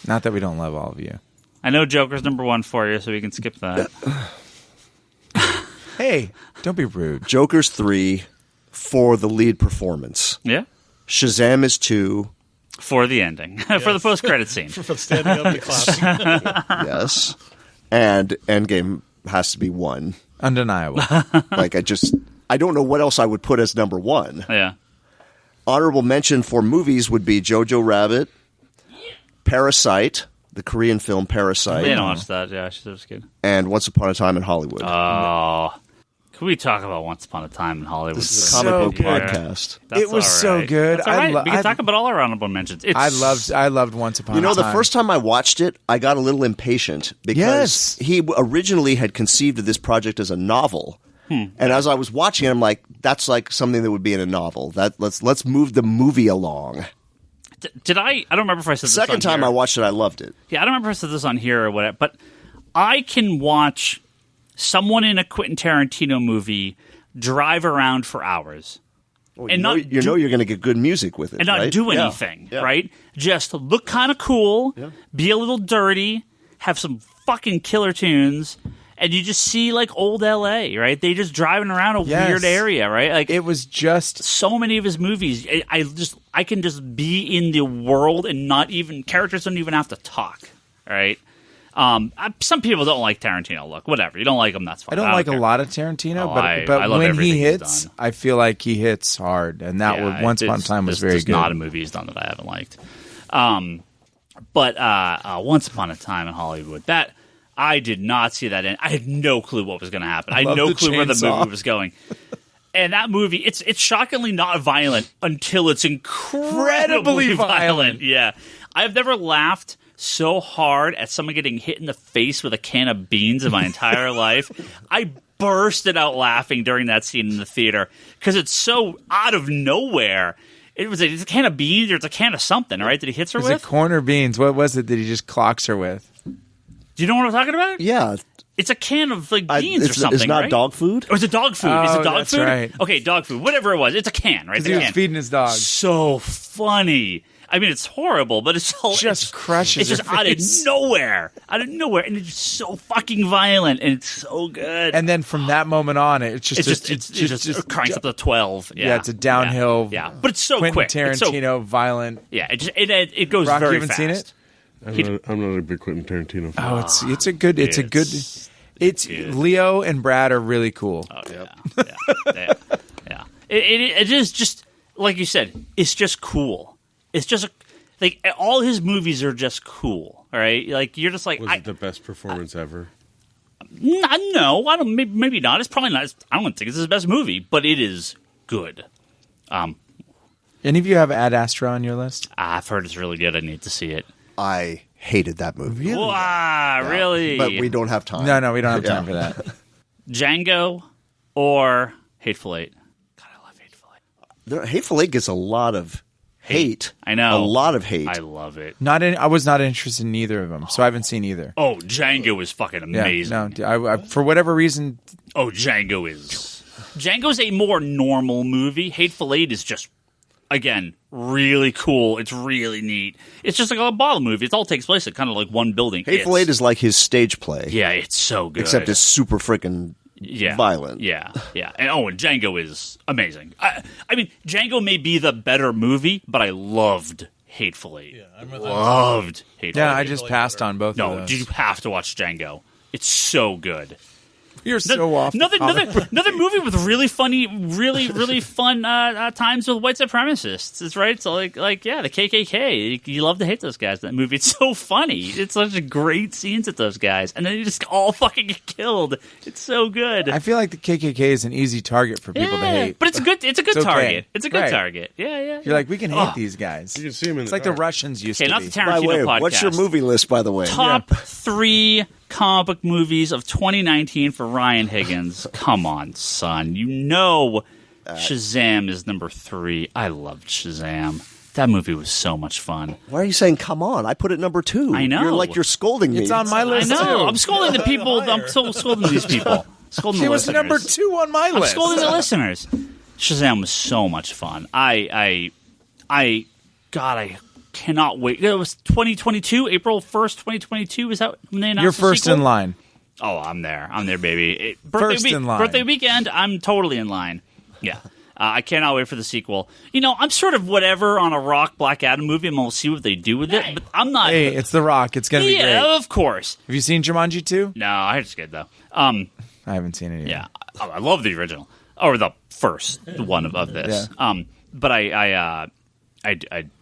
Not that we don't love all of you. I know Joker's number 1 for you, so we can skip that. Hey, don't be rude. Joker's 3 for the lead performance. Yeah, Shazam is 2. for the ending, for the post-credit scene. For standing up and clapping. Yes. And Endgame has to be 1. Undeniable. Like, I don't know what else I would put as number 1. Yeah, Honorable mention for movies would be Jojo Rabbit, Parasite, the Korean film I Parasite, didn't watch that. Yeah, that was good. and Once Upon a Time in Hollywood. Oh, can we talk about Once Upon a Time in Hollywood? This is a so comic book good. podcast. That's It was all so right. good. That's all right. We can I talk about all our honorable mentions. I loved Once Upon a Time. The first time I watched it, I got a little impatient because Yes. he originally had conceived of this project as a novel. And as I was watching it, I'm like, that's like something that would be in a novel. Let's move the movie along. Did I don't remember if I said this Second on time here. I watched it, I loved it. Yeah, I don't remember if I said this on here or whatever, but I can watch someone in a Quentin Tarantino movie drive around for hours Well, and you're going to get good music with it, and not right? do Yeah. anything, Yeah. right? Just look kind of cool, be a little dirty, have some fucking killer tunes, and you just see like old LA, right? They just driving around a Yes. weird area, right? Like It was just so many of his movies, I can just be in the world and not even characters don't even have to talk, right? Some people don't like Tarantino. Look, whatever, you don't like him, that's fine. I don't like care. a lot of Tarantino, Oh, but I love when everything he he's hits, done. I feel like he hits hard, and that was Once Upon a Time was very there's good. not a movie he's done that I haven't liked. But Once Upon a Time in Hollywood, that I did not see that in. I had no clue what was going to happen. I had love no the clue where the chainsaw. movie was going. And that movie, it's shockingly not violent until it's incredibly violent. Yeah. I've never laughed so hard at someone getting hit in the face with a can of beans in my entire life. I bursted out laughing during that scene in the theater because it's so out of nowhere. It's a can of beans or it's a can of something, right? That he hits her Was it with? corner beans? What was it that he just clocks her with? Do you know what I'm talking about? Yeah. It's a can of like beans or something, It's not right? dog food? Or is it dog food? Is Oh, it dog that's food? right. Okay, dog food. Whatever it was. It's a can, right? Because It's he a was can. feeding his dog. So funny. I mean, it's horrible, but it's all Just crushes It's just your out of face. nowhere, and it's so fucking violent, and it's so good. And then from that moment on, it just cranks up to 12. Yeah, it's a downhill. Yeah, but it's so Quentin quick. Tarantino, violent. Yeah, it goes Rock, you very haven't fast. seen it? I'm not a big Quentin Tarantino fan. Oh, it's a good. It's Leo and Brad are really cool. Oh, yeah. It is just like you said. It's just cool. It's just like all his movies are just cool. All right, like you're just like Was it the best performance ever? no, I don't. Maybe not. It's probably not. I don't think it's his best movie, but it is good. Any of you have Ad Astra on your list? I've heard it's really good. I need to see it. I hated that movie. Wow, really? But we don't have time. No, we don't have time for that. Django or Hateful Eight. God, I love Hateful Eight. Hateful Eight gets a lot of hate. I know. A lot of hate. I love it. I was not interested in either of them, so I haven't seen either. Oh, Django is fucking amazing. Yeah, no, I for whatever reason, Oh, Django's a more normal movie. Hateful Eight is just, again, really cool. It's really neat. It's just like a bottle movie. It all takes place at kind of like one building. Hateful Eight is like his stage play. Yeah, it's so good. Except it's super freaking violent. Yeah. And Django is amazing. I mean, Django may be the better movie, but I loved Hateful Eight. Yeah, Loved Hateful Eight. I just passed on both of No, those. you have to watch Django. It's so good. You're so off. Another movie with really funny, really fun times with white supremacists. It's right. So the KKK. You love to hate those guys. That movie. It's so funny. It's such great scenes with those guys, and then you just all fucking get killed. It's so good. I feel like the KKK is an easy target for people to hate. But it's good. It's a good It's okay. target. It's a good Right. target. Yeah. You're like, we can hate these guys. You can see him in It's the like the dark. Russians used Okay, to not be. the By the way, Tarantino podcast. what's your movie list, by the way? Top 3 comic book movies of 2019 for Ryan Higgins. Come on, son. You know Shazam is number 3. I loved Shazam. That movie was so much fun. Why are you saying come on? I put it number 2. I know. You're scolding me. It's on my I list know. too. I'm scolding the people. I'm scolding these people. Scolding She the was listeners. number 2 on my I'm list. scolding the listeners. Shazam was so much fun. I cannot wait. It was 2022, April 1st, 2022. Is that when they announced You're the first sequel? in line. Oh, I'm there, baby. First in line. Birthday weekend, I'm totally in line. Yeah. I cannot wait for the sequel. You know, I'm sort of whatever on a Rock Black Adam movie, and we'll see what they do with it. But I'm not. Hey, it's The Rock. It's going to be great. Yeah, of course. Have you seen Jumanji 2? No, I heard it's good though. I haven't seen it yet. Yeah, I love the original or the first one of this. Yeah. But I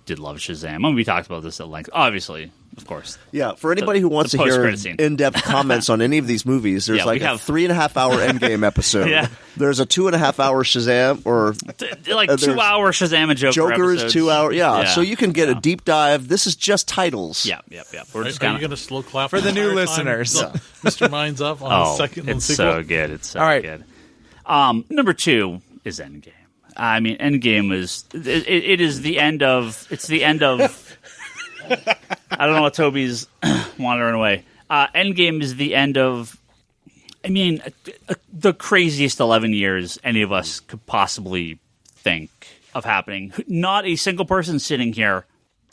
did love Shazam. I mean, we talked about this at length. Obviously, of course. Yeah, for anybody who wants the to hear post-credit scene. in-depth comments on any of these movies, there's Yeah, like we a have- 3.5-hour Endgame episode. Yeah. There's a 2.5-hour Shazam, or Like there's 2 hour Shazam and Joker Joker is episodes. 2 hour. Yeah, so you can get a deep dive. This is just titles. Yep. We're Are just you kind going to slow clap For the new entire time listeners. until Mr. Mind's up on the second it's sequel? so good. It's so All right. good. Number 2 is Endgame. I mean, Endgame is it is the end of. It's the end of. I don't know what Toby's wandering away. Endgame is the end of. I mean, the craziest 11 years any of us could possibly think of happening. Not a single person sitting here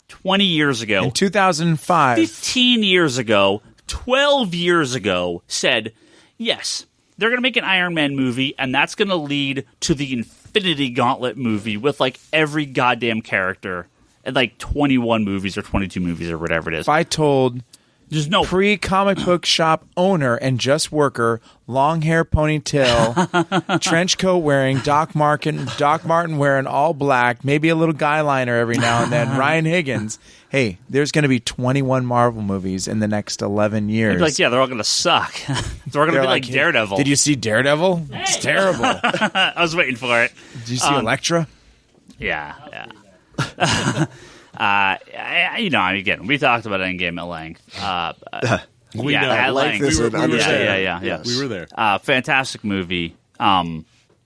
20 years ago. In 2005. 15 years ago, 12 years ago, said, yes, they're going to make an Iron Man movie, and that's going to lead to the Infinity Gauntlet movie with, like, every goddamn character and, like, 21 movies or 22 movies or whatever it is. If I told There's no... pre-comic book shop owner and just worker, long hair ponytail, trench coat wearing, Doc Martin wearing all black, maybe a little guy liner every now and then, Ryan Higgins, hey, there's going to be 21 Marvel movies in the next 11 years. I'd be like, yeah, they're all going to suck. They're going to be like Daredevil. Did you see Daredevil? It's terrible. I was waiting for it. Did you see Elektra? Yeah. Again, we talked about Endgame at length. We know. At Length length. is an understatement. Yeah. Yes. We were there. Fantastic movie.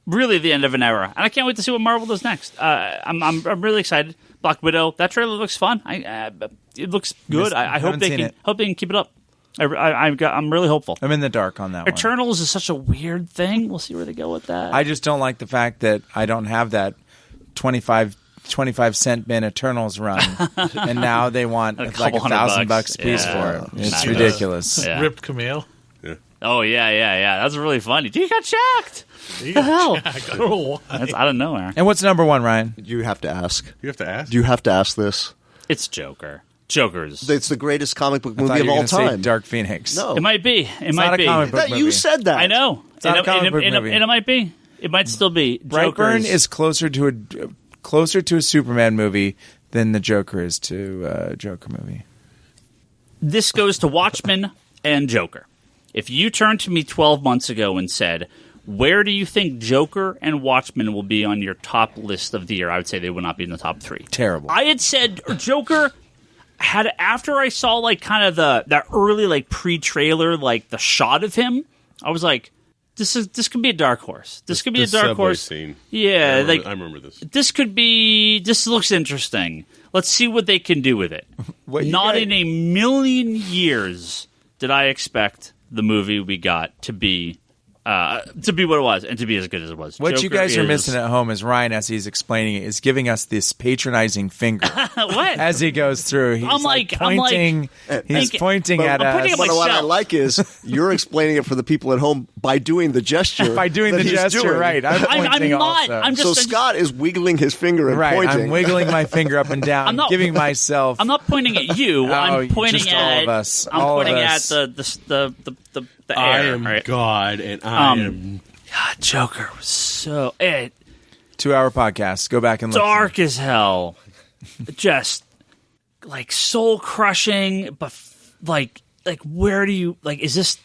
Really the end of an era, and I can't wait to see what Marvel does next. I'm really excited. Black Widow. That trailer looks fun. It looks good. I hope Haven't they seen can. it. Hope they can keep it up. I'm really hopeful. I'm in the dark on that one. Eternals is such a weird thing. We'll see where they go with that. I just don't like the fact that I don't have that 25 25-cent bin Eternals run, and now they want like couple $1,000 a piece Yeah. for it. It's Nice. ridiculous. Yeah. Ripped Camille. Oh yeah. That's really funny. He got shacked. The hell? I don't know why. That's out of nowhere. And what's number one, Ryan? You have to ask. You have to ask. Do you have to ask this? It's Joker. Joker's. It's the greatest comic book I thought movie you of were all gonna say time. Dark Phoenix. No, It might be. It might not a be. comic book that you movie. said that. I know. It's not a comic book movie. And it might be. It might still be. Brightburn Joker's- is closer to a Superman movie than the Joker is to a Joker movie. This goes to Watchmen and Joker. If you turned to me 12 months ago and said, where do you think Joker and Watchmen will be on your top list of the year? I would say they would not be in the top 3. Terrible. I had said Joker had, after I saw like kind of that early like pre-trailer, like the shot of him, I was like, this could be a dark horse. This could be a The dark subway horse. Scene. Yeah, I remember this. This looks interesting. Let's see what they can do with it. What you Not got- in a million years did I expect the movie we got to be what it was and to be as good as it was. What you Joker guys are is- missing at home is Ryan, as he's explaining it, is giving us this patronizing finger What? as he goes through. He's I'm like- pointing. he's Think- pointing at I'm us. pointing at But what I myself. like is you're explaining it for the people at home by doing the gesture. by doing that the he's gesture, doing. right? I'm I'm pointing not. also. I'm So just. Scott is wiggling his finger and right. pointing. I'm wiggling my finger up and down, I'm not- giving myself. I'm not pointing at you. I'm pointing just at all of us. I'm All of pointing us. at the air. I am right? God, and I Um, am. God, Joker was so 2-hour podcast. Go back and listen. dark as hell, just like soul crushing. But like where do you like? Is this?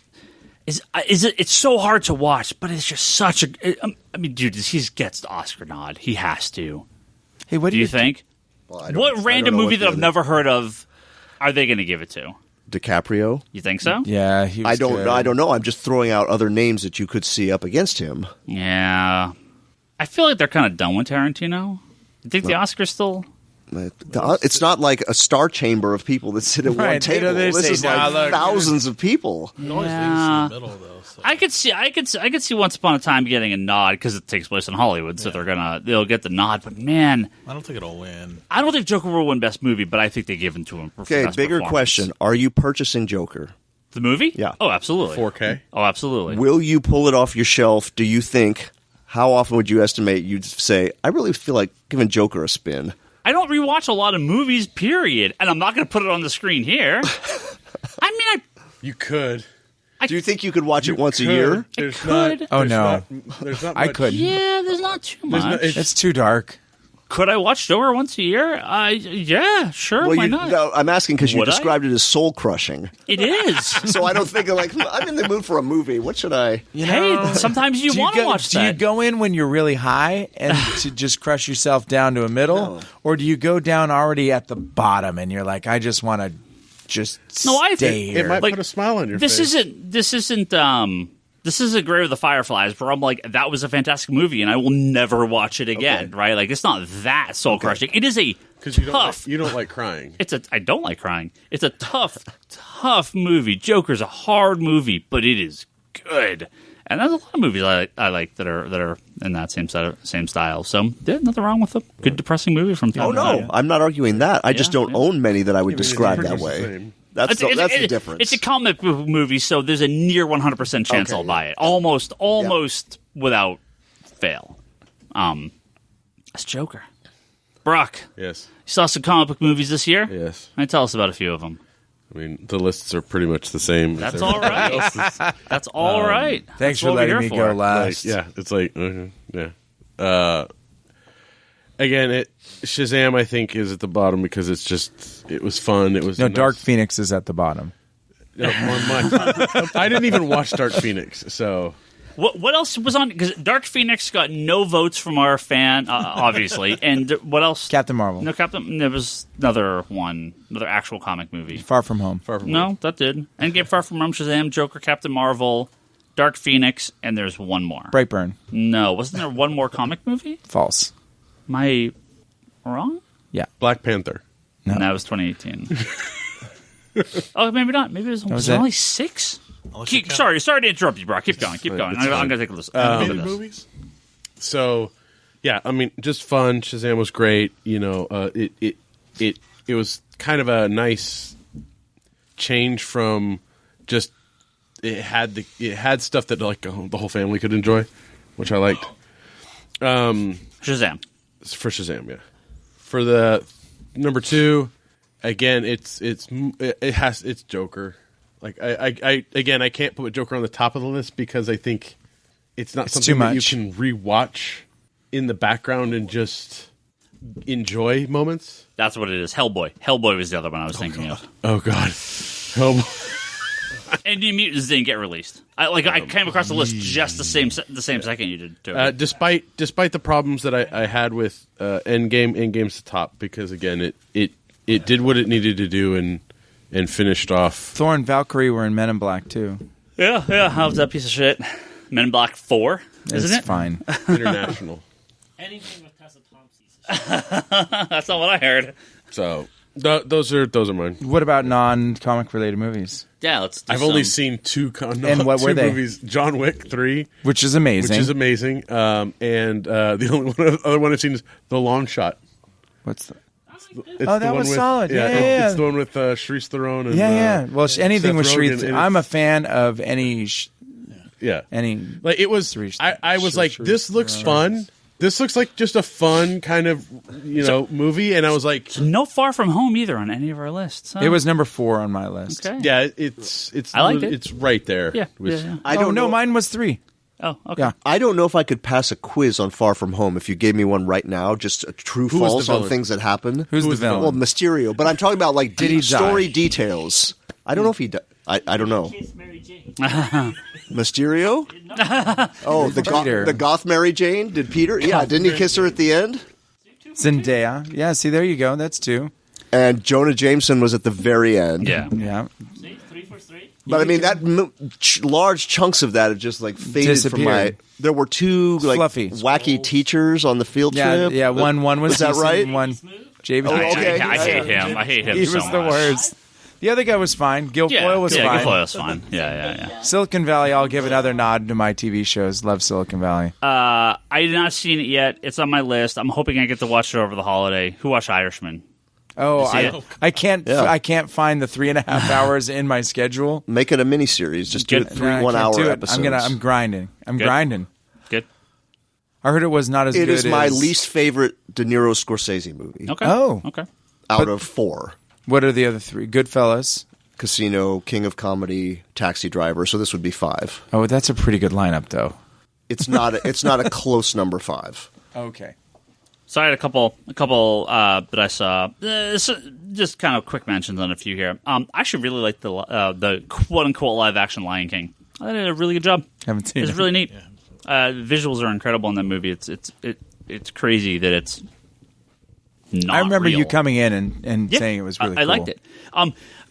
Is it? It's so hard to watch, but it's just such a. I mean, dude, he gets the Oscar nod. He has to. Hey, what Do you think? Well, I don't- I What don't random know movie what that the I've never heard of are they going to give it to? DiCaprio? You think so? Yeah, he was good. I don't know. I'm just throwing out other names that you could see up against him. Yeah. I feel like they're kind of done with Tarantino. You think the Oscars still? It's not like a star chamber of people that sit at one Right, they table. don't- they This say, is "Nah, like look, thousands of people. It always Yeah. leaves in the middle, though. So. I could see Once Upon a Time getting a nod because it takes place in Hollywood, so they'll get the nod. But man, I don't think it'll win. I don't think Joker will win Best Movie, but I think they give it to him. For Okay, best bigger performance. question. Are you purchasing Joker? The movie? Yeah. Oh, absolutely. 4K. Oh, absolutely. Will you pull it off your shelf? Do you think, how often would you estimate you'd say, I really feel like giving Joker a spin? I don't rewatch a lot of movies, period, and I'm not going to put it on the screen here. I mean, You could. Do you think you could watch it once a Could. year? There's could. Not, Oh, there's no. not- there's not I much- couldn't. yeah, there's not too much. no- it's- It's too dark. Could I watch Joker once a year? Yeah, sure. Well, why not? no, I'm asking because you Would I? described it as soul crushing. It is. So I don't think like I'm in the mood for a movie. What should I? Hey, sometimes you want to watch Do you that. go in when you're really high and to just crush yourself down to a middle, No. or do you go down already at the bottom and you're like, I just want to just No, I stay think- here? It might Like, put a smile on your This face. This isn't Grave of the Fireflies, where I'm like, that was a fantastic movie, and I will never watch it again. Okay. Right? Like, it's not that soul crushing. It is a Because you tough. you don't like crying. I don't like crying. It's a tough movie. Joker's a hard movie, but it is good. And there's a lot of movies I like that are in that same style. So there's nothing wrong with a good depressing movie from time Oh to no, time. I'm not arguing that. I just Yeah, don't yeah. own many that I would describe Pretty that much the way. same. That's the difference. It's a comic book movie, so there's a near 100% chance Okay, I'll buy it. Almost without fail. That's Joker. Brock, Yes. you saw some comic book movies this year? Yes. And tell us about a few of them. I mean, the lists are pretty much the same. as That's all everybody right. else's. That's all right. Thanks That's for what we're letting here me for. go Like, last. yeah, it's like, yeah. Again, Shazam, I think, is at the bottom because it was fun. It was No, a nice- Dark Phoenix is at the bottom. I didn't even watch Dark Phoenix, so What else was on? Because Dark Phoenix got no votes from our fan, obviously. And what else? Captain Marvel. No, Captain. There was another actual comic movie. Far From Home. No, that did. Endgame, Far From Home, Shazam, Joker, Captain Marvel, Dark Phoenix, and there's one more. Brightburn. No, wasn't there one more comic movie? False. Am I wrong? Yeah. Black Panther. No. No, that was 2018. Oh, maybe not. Maybe it was it? only 6? Unless you count Sorry to interrupt you, Brock. Keep going. I'm going to take a listen. animated movies. So, Yeah, I mean, just fun. Shazam was great. You know, it was kind of a nice change from just it had stuff that like the whole family could enjoy, which I liked. Shazam. For Shazam, yeah. For the number 2, again, it's Joker. Like I can't put Joker on the top of the list because I think it's not something that you can rewatch in the background and just enjoy moments. That's what it is. Hellboy. Hellboy was the other one I was thinking of. Oh God, Hellboy. And New Mutants didn't get released. I came across the list just the same second you did. Toby. Despite the problems that I had with Endgame, Endgame's the top because again it did what it needed to do and finished off. Thor and Valkyrie were in Men in Black too. Yeah. How's that piece of shit? Men in Black 4, isn't it? It's fine. International. Anything with Tessa Thompson. That's not what I heard. So those are mine. What about non-comic related movies? Yeah, let's. I've only seen two And what were they? movies. John Wick 3, Which is amazing. and the only other one I've seen is The Long Shot. What's the? It's Oh, the that one was with- solid. Yeah. It's the one with Charlize Theron. And, Yeah. Well, anything with Seth Rogen, Shri. and I'm a it's- fan of any. Yeah, Any. like it was. I was like, this looks fun. This looks like just a fun kind of movie, and I was like, no Far From Home either on any of our lists. Huh? It was number 4 on my list. okay. yeah, it's I liked it. It's right there. Yeah. with- yeah. I don't know. Mine was 3. Oh, okay. Yeah. I don't know if I could pass a quiz on Far From Home if you gave me one right now, just a true Who was the false on villain? things that happen. Who's the was the villain? Well, Mysterio, but I'm talking about like Did he deep story die? details. I don't know if he died. I don't know. Kiss Mary Jane. Mysterio? Oh, Peter. the goth Mary Jane? Did Peter? Yeah, didn't he kiss her at the end? Zendaya. Yeah, see, there you go. That's 2. And Jonah Jameson was at the very end. Yeah. Yeah. See? 3 for 3. But I mean, large chunks of that have just like faded from my. Disappeared. There were 2 like Fluffy. wacky teachers on the field Yeah, trip. yeah. One was that decent, right? and one. JB. Oh, okay. I hate him. I hate him He so was the much. worst. The other guy was fine. Guilfoyle was fine. Guilfoyle was fine. Yeah. Silicon Valley. I'll give another nod to my TV shows. Love Silicon Valley. I did not seen it yet. It's on my list. I'm hoping I get to watch it over the holiday. Who watched Irishman? Oh, see it? I can't. Yeah. I can't find the 3.5 hours in my schedule. Make it a miniseries. Just do Good. it No, I 3 1 can't hour do it. episodes. I'm grinding. I'm Good. grinding. Good. I heard it was not as good. It is my as- least favorite De Niro Scorsese movie Okay. Oh. Okay. out of 4. What are the other 3? Goodfellas. Casino, King of Comedy, Taxi Driver. So this would be 5. Oh, that's a pretty good lineup, though. It's not. It's not a close number 5. Okay. So I had a couple that I saw. Just kind of quick mentions on a few here. I actually really like the quote unquote live action Lion King. I did a really good job. Haven't seen It's it. really neat. Visuals are incredible in that movie. It's crazy that it's not I remember real. you coming in and Yeah, saying it was really I cool. liked it.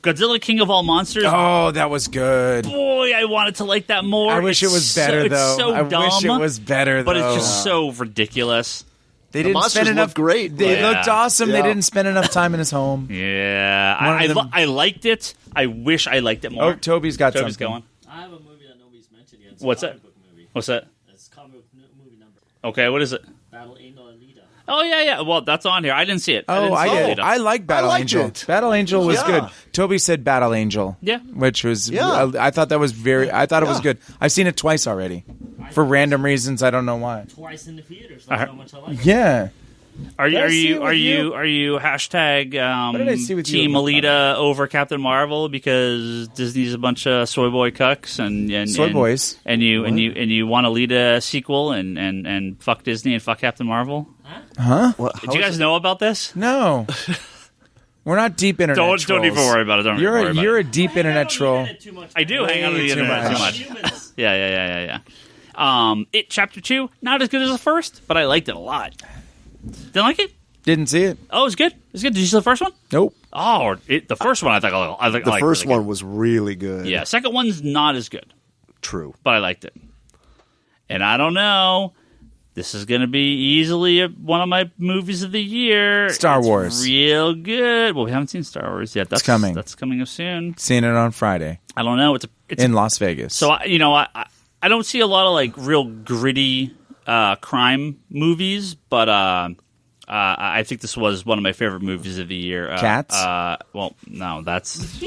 Godzilla King of All Monsters. Oh, that was good. Boy, I wanted to like that more. I wish it It's was better, so, though. It's so I dumb, wish it was better, but though. it's just so ridiculous. They didn't monsters spend enough. looked great, They though. looked awesome. They Yeah. didn't spend enough time in his home. Yeah, One of them- I liked it. I wish I liked it more. Oh, Toby's got Toby's something. going. I have a movie that nobody's mentioned yet. It's What's a that? comic book movie. What's that? It's a comic book movie number. Okay, what is it? Battle Angel Alita. Oh yeah. Well, that's on here. I didn't see it. Oh, didn't see it. I like Battle liked Angel. it. Battle Angel was Yeah. good. Toby said Battle Angel. Yeah. Which was, Yeah. I thought that was I thought it was Yeah. good. I've seen it twice already. For random reasons, I don't know why. Twice in the theaters. That's how much I like it. Yeah. Are Did I see you it are with you you? are you hashtag did I see with you? Team Alita over Captain Marvel because Disney's a bunch of soy boy cucks and Soy boys? and you want Alita sequel and fuck Disney and fuck Captain Marvel? Did you guys know about this? No. We're not deep internet Don't trolls. even worry about it. Don't You're worry about you're it. a deep internet troll. Too much. I do hang on to the Way too internet too much. much. Humans. Yeah. It Chapter 2, not as good as the first, but I liked it a lot. Didn't like it? Didn't see it. Oh, it was good. It was good. Did you see the first one? Nope. Oh, the first one I think I The liked first really one was really good. good. Yeah, second one's not as good, True. but I liked it. And I don't know. This is going to be easily one of my movies of the year. Star It's Wars. real good. Well, we haven't seen Star Wars yet. That's coming. That's coming up soon. Seeing it on Friday I don't know. It's in Las Vegas. so I don't see a lot of like real gritty crime movies, but I think this was one of my favorite movies of the year. Cats? Well, no, that's...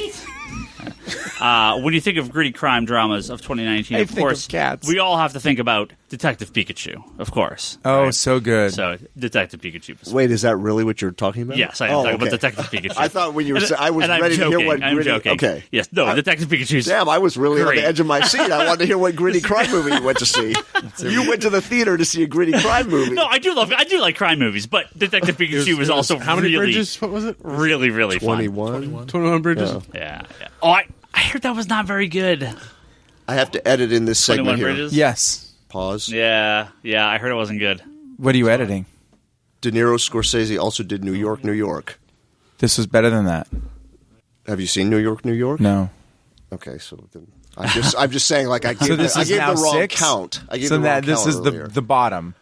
when you think of gritty crime dramas of 2019, of course, Cats. we all have to think about Detective Pikachu, of course. Oh, so good. So, Detective Pikachu. Wait, is that really what you're talking about? Yes, I am talking about Detective Pikachu. I thought when you were saying, I was and I'm ready joking, to hear what I'm gritty. joking. Okay. Yes, no, Detective Pikachu's... Damn, I was really on great. the edge of my seat. I wanted to hear what gritty crime movie you went to see. You went to the theater to see a gritty crime movie. No, I do like crime movies, but Detective Pikachu was also how many really, bridges? What was it? really, really fun. 21 bridges. Yeah. Oh, I heard that was not very good. I have to edit in this 21 segment here. bridges? Yes. Pause. Yeah, I heard it wasn't good. What are you editing? De Niro Scorsese also did New York, New York. This was better than that. Have you seen New York, New York? No. Okay, so then I'm just saying, like, I gave, So this I is gave now the wrong 6? count. I gave So the wrong that this count is earlier. the bottom.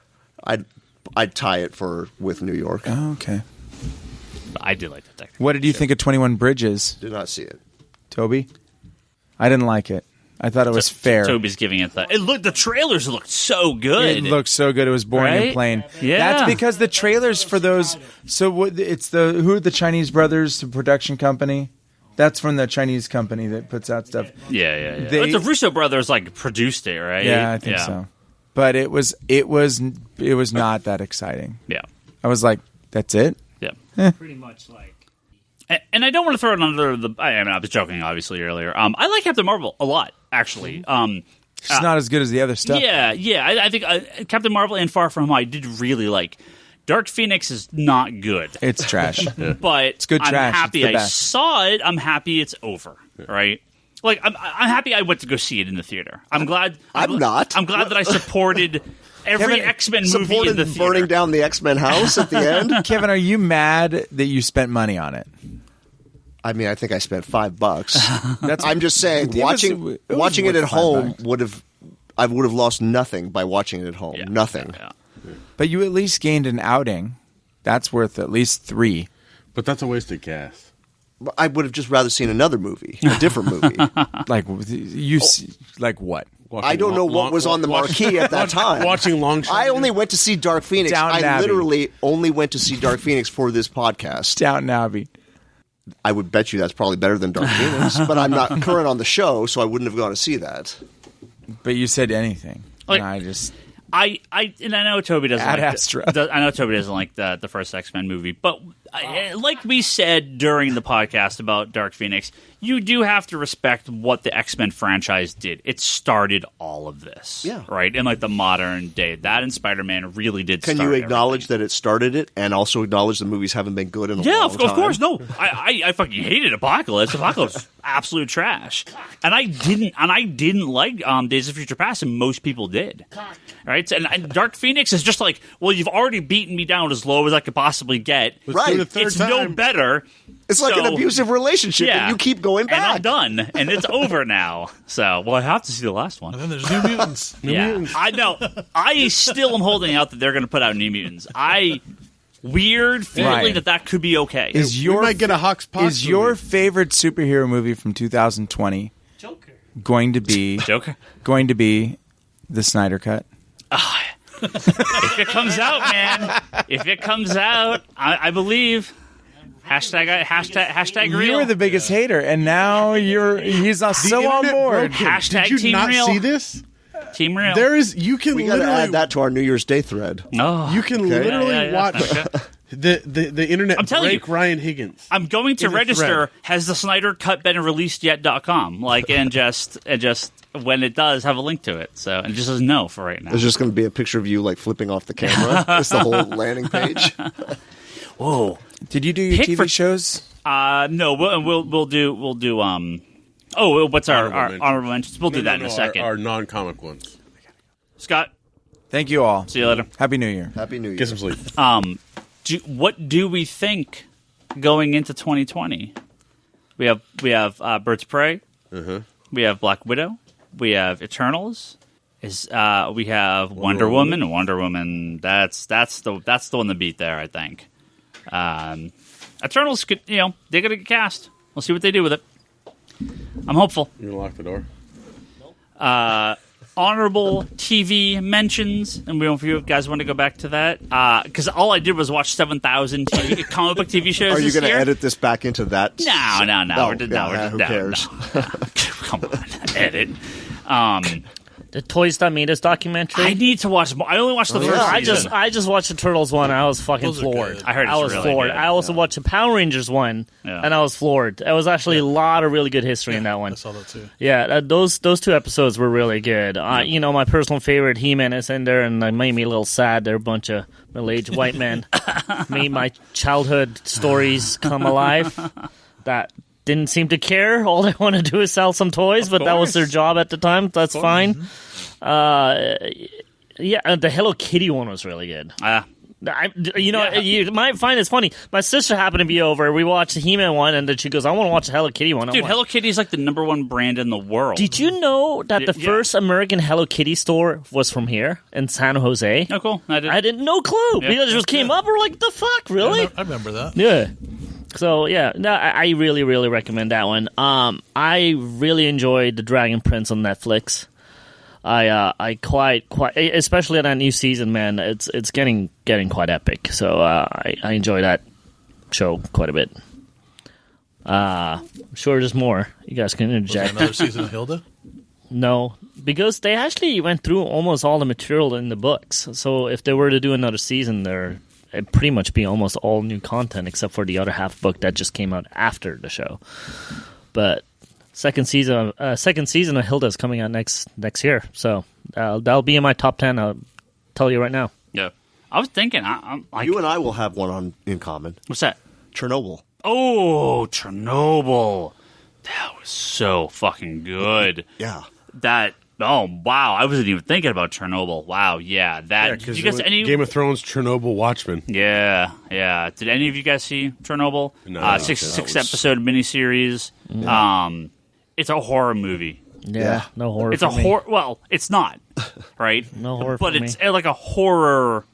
I'd tie it with New York. Oh, okay. I did like Detective. What did you think of 21 Bridges, Did not see it. Toby? I didn't like it. I thought it was fair. Toby's giving it that. The trailers looked so good. It looked so good. It was boring Right? and plain. Yeah. That's because the trailers for those. So it's who are the Chinese brothers, the production company? That's from the Chinese company that puts out stuff. Yeah. They- But the Russo brothers produced it, right? Yeah, I think so. But it was not that exciting. Yeah. I was like, that's it. Yeah. Pretty much like. And I don't want to throw it under the. I mean, I was joking obviously earlier. I like Captain Marvel a lot, actually. It's not as good as the other stuff. Yeah. I think Captain Marvel and Far From Home I did really like. Dark Phoenix is not good, It's trash. but it's good I'm trash. happy It's the I best. saw it. I'm happy it's over. Right. Like I'm happy I went to go see it in the theater. I'm glad. I'm not. I'm glad that I supported every Kevin, X-Men movie Supported in the theater. burning down the X-Men house at the end. Kevin, are you mad that you spent money on it? I mean, I think I spent $5. That's, I'm just saying, It was- watching it was watching it worth at home $5. I would have lost nothing by watching it at home. Yeah. Nothing. Yeah. But you at least gained an outing. That's worth at least 3. But that's a wasted cast. I would have just rather seen another movie, a different movie. Like like what? I don't know what was on the marquee at that time. Watching Long Shot. I only went to see Dark Phoenix. Downton I Abbey. literally only went to see Dark Phoenix for this podcast. Downton Abbey. I would bet you that's probably better than Dark Phoenix, but I'm not current on the show, so I wouldn't have gone to see that. But you said anything. Like- And I just I know Toby doesn't Ad like Astra. I know Toby doesn't like the first X-Men movie, but like we said during the podcast about Dark Phoenix, you do have to respect what the X-Men franchise did. It started all of this, Yeah. right? In like the modern day, that and Spider-Man really did. Can start you acknowledge everything. that it started it, and also acknowledge the movies haven't been good in a Yeah, long of time? course. No, I fucking hated Apocalypse. Apocalypse, absolute trash. And I didn't like Days of Future Past, and most people did. Right? And Dark Phoenix is just like, well, you've already beaten me down as low as I could possibly get. Let's do it a Right. third It's no time. better. It's like an So- abusive relationship, Yeah. and you keep going And I'm back. done, and it's over now. So, well, I have to see the last one. And then there's New Mutants. I know. I still am holding out that they're going to put out New Mutants. Weird feeling Ryan, that could be okay. is We your might get a Hawks Pox is your movie. favorite superhero movie from 2020 Joker. going to be Joker? the Snyder Cut? If it comes out, man. If it comes out, I believe. Hashtag You real. were the biggest hater, and now he's not so on internet board. broke him. Hashtag Did you Team not Real. see this? Team real. There is. You can We got to literally. add that to our New Year's Day thread. Oh. You can literally Yeah, watch okay. the internet I'm telling break you. Ryan Higgins. I'm going to in the register. thread. Has the Snyder Cut been released yet.com? Like, and just when it does, have a link to it. So, and it just says no for right now. There's just going to be a picture of you like flipping off the camera. It's the whole landing page. Whoa. Did you do your Pick TV for- shows? No, we'll do. Oh, what's our honorable mentions? We'll do that in a second. Our non-comic ones. Scott, Thank you all. see you later. Happy New Year. Happy New Year. Get some sleep. What do we think going into 2020? We have Birds of Prey. We have Black Widow. We have Eternals. We have Wonder Woman. Wonder Woman. That's the one to beat there, I think. Eternals could, they're gonna get cast. We'll see what they do with it. I'm hopeful. You gonna lock the door? honorable TV mentions, and we don't know if you guys want to go back to that, because all I did was watch 7,000 comic book TV shows. Are you going to edit this back into that? No. Who cares? Come on, edit. The Toys That Made Us documentary. I need to watch more. I only watched the first season. I just watched the Turtles one. And I was fucking Those are floored. good. I heard it's I was really floored. good. I also watched the Power Rangers one, and I was floored. There was actually a lot of really good history in that one. I saw that too. Yeah, those 2 episodes were really good. My personal favorite, He-Man, is in there, and it made me a little sad. They're a bunch of middle-aged white men. Made my childhood stories come alive. That didn't seem to care. All they want to do is sell some toys, but that was their job at the time. That's fine. The Hello Kitty one was really good. You might find it's funny. My sister happened to be over. We watched the He-Man one, and then she goes, "I want to watch the Hello Kitty one." Dude, Hello Kitty is like the #1 brand in the world. Did you know that the first American Hello Kitty store was from here in San Jose? Oh, cool. I didn't no clue because it just came up. We're like, "The fuck, really?" I remember that. Yeah. So I really, really recommend that one. I really enjoyed the Dragon Prince on Netflix. I quite, especially on that new season, man. It's getting quite epic. So I enjoy that show quite a bit. Sure, there's more. You guys can Was there interject. another season of Hilda? No, because they actually went through almost all the material in the books. So if they were to do another season, it'd pretty much be almost all new content except for the other half book that just came out after the show. But second season of Hilda is coming out next year, so that'll be in my top 10. I'll tell you right now. Yeah, I was thinking. I'm like, You and I will have one in common. what's that? Chernobyl. Oh, Chernobyl. That was so fucking good. Yeah. Oh, wow. I wasn't even thinking about Chernobyl. Wow, yeah. Did you guys any Game of Thrones, Chernobyl, Watchmen. Yeah. Did any of you guys see Chernobyl? No. Six episode miniseries. It's a horror movie. Yeah. No horror. It's for a me. horror. Well, it's not, right? No horror, but for it's me. like a horror.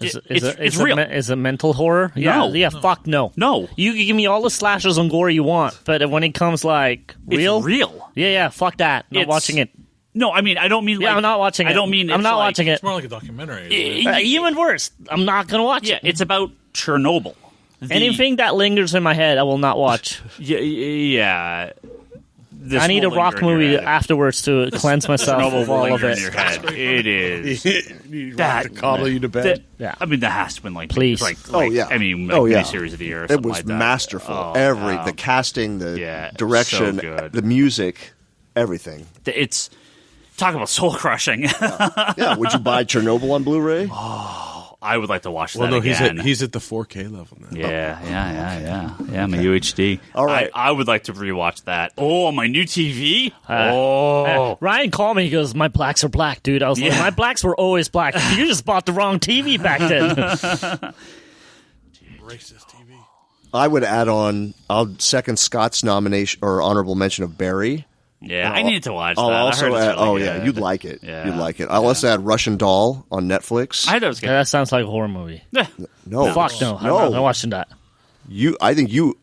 It's real. Is it mental horror? Yeah. Fuck no. No. You can give me all the slashers and gore you want, but when it comes like real, It's real. Yeah. Fuck that. Not watching it. No, I mean I don't mean. Yeah, like, I'm not watching it. I don't mean. I'm it's not like- watching it. It's more like a documentary. Even worse, I'm not gonna watch Yeah, it. it's about Chernobyl. Anything that lingers in my head, I will not watch. Yeah. This I need a will rock linger in your movie head. afterwards to cleanse myself Chernobyl of will all of linger in your it. head. It is. To coddle you to bed. Yeah. I mean, that has to win like Please. Like, yeah. I mean, Oh, yeah. series of the year. Or It something was like that. masterful. Oh, wow. The casting, the Yeah, direction, so good. the music, everything. It's talk about soul crushing. Yeah, would you buy Chernobyl on Blu-ray? I would like to watch Well, that no, again. he's at the 4K level now. Yeah, my UHD. All right. I would like to rewatch that. Oh, my new TV. Oh, Ryan called me. He goes, "My blacks are black, dude." I was like, Yeah. "My blacks were always black. You just bought the wrong TV back then." Racist TV. I would add on. I'll second Scott's nomination or honorable mention of Barry. yeah. I need to watch that. I'll I also heard it's add. really Yeah, good. you'd like it. Yeah. You'd like it. I'll also add Russian Doll on Netflix. I thought it was Yeah, good. that sounds like a horror movie. No, Fuck no. I'm not no. watching that. I think you.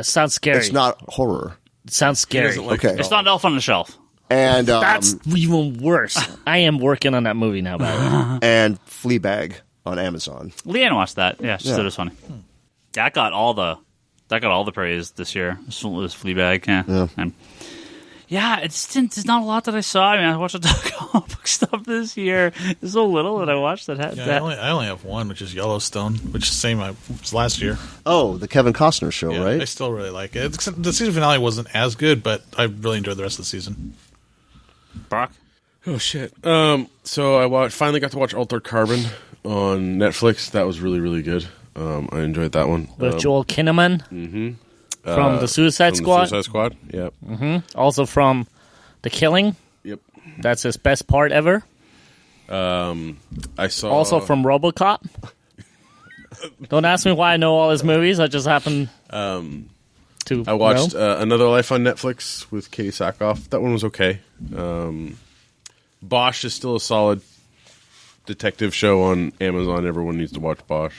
Sounds scary. It's not horror. It sounds scary. Okay. It's not Elf on the Shelf. And That's even worse. I am working on that movie now, by the way. and Fleabag on Amazon. Leanne watched that. Yeah, she Yeah. said it was funny. That got all the praise this year. This was Fleabag. Yeah. There's not a lot that I saw. I mean, I watched a ton of comic book stuff this year. There's so little that I watched that had Yeah, that. I only have one, which is Yellowstone, which is the same as last year. Oh, the Kevin Costner show, Yeah, right? I still really like it. The season finale wasn't as good, but I really enjoyed the rest of the season. Brock? Oh shit. So I finally got to watch Altered Carbon on Netflix. That was really, really good. I enjoyed that one. With Joel Kinnaman from the Suicide from Squad. The Suicide Squad. Yep. Also from The Killing. Yep. That's his best part ever. I saw Also from RoboCop. Don't ask me why I know all his movies. I just happen to. I watched know. Another Life on Netflix with Katie Sackhoff. That one was okay. Bosch is still a solid detective show on Amazon. Everyone needs to watch Bosch.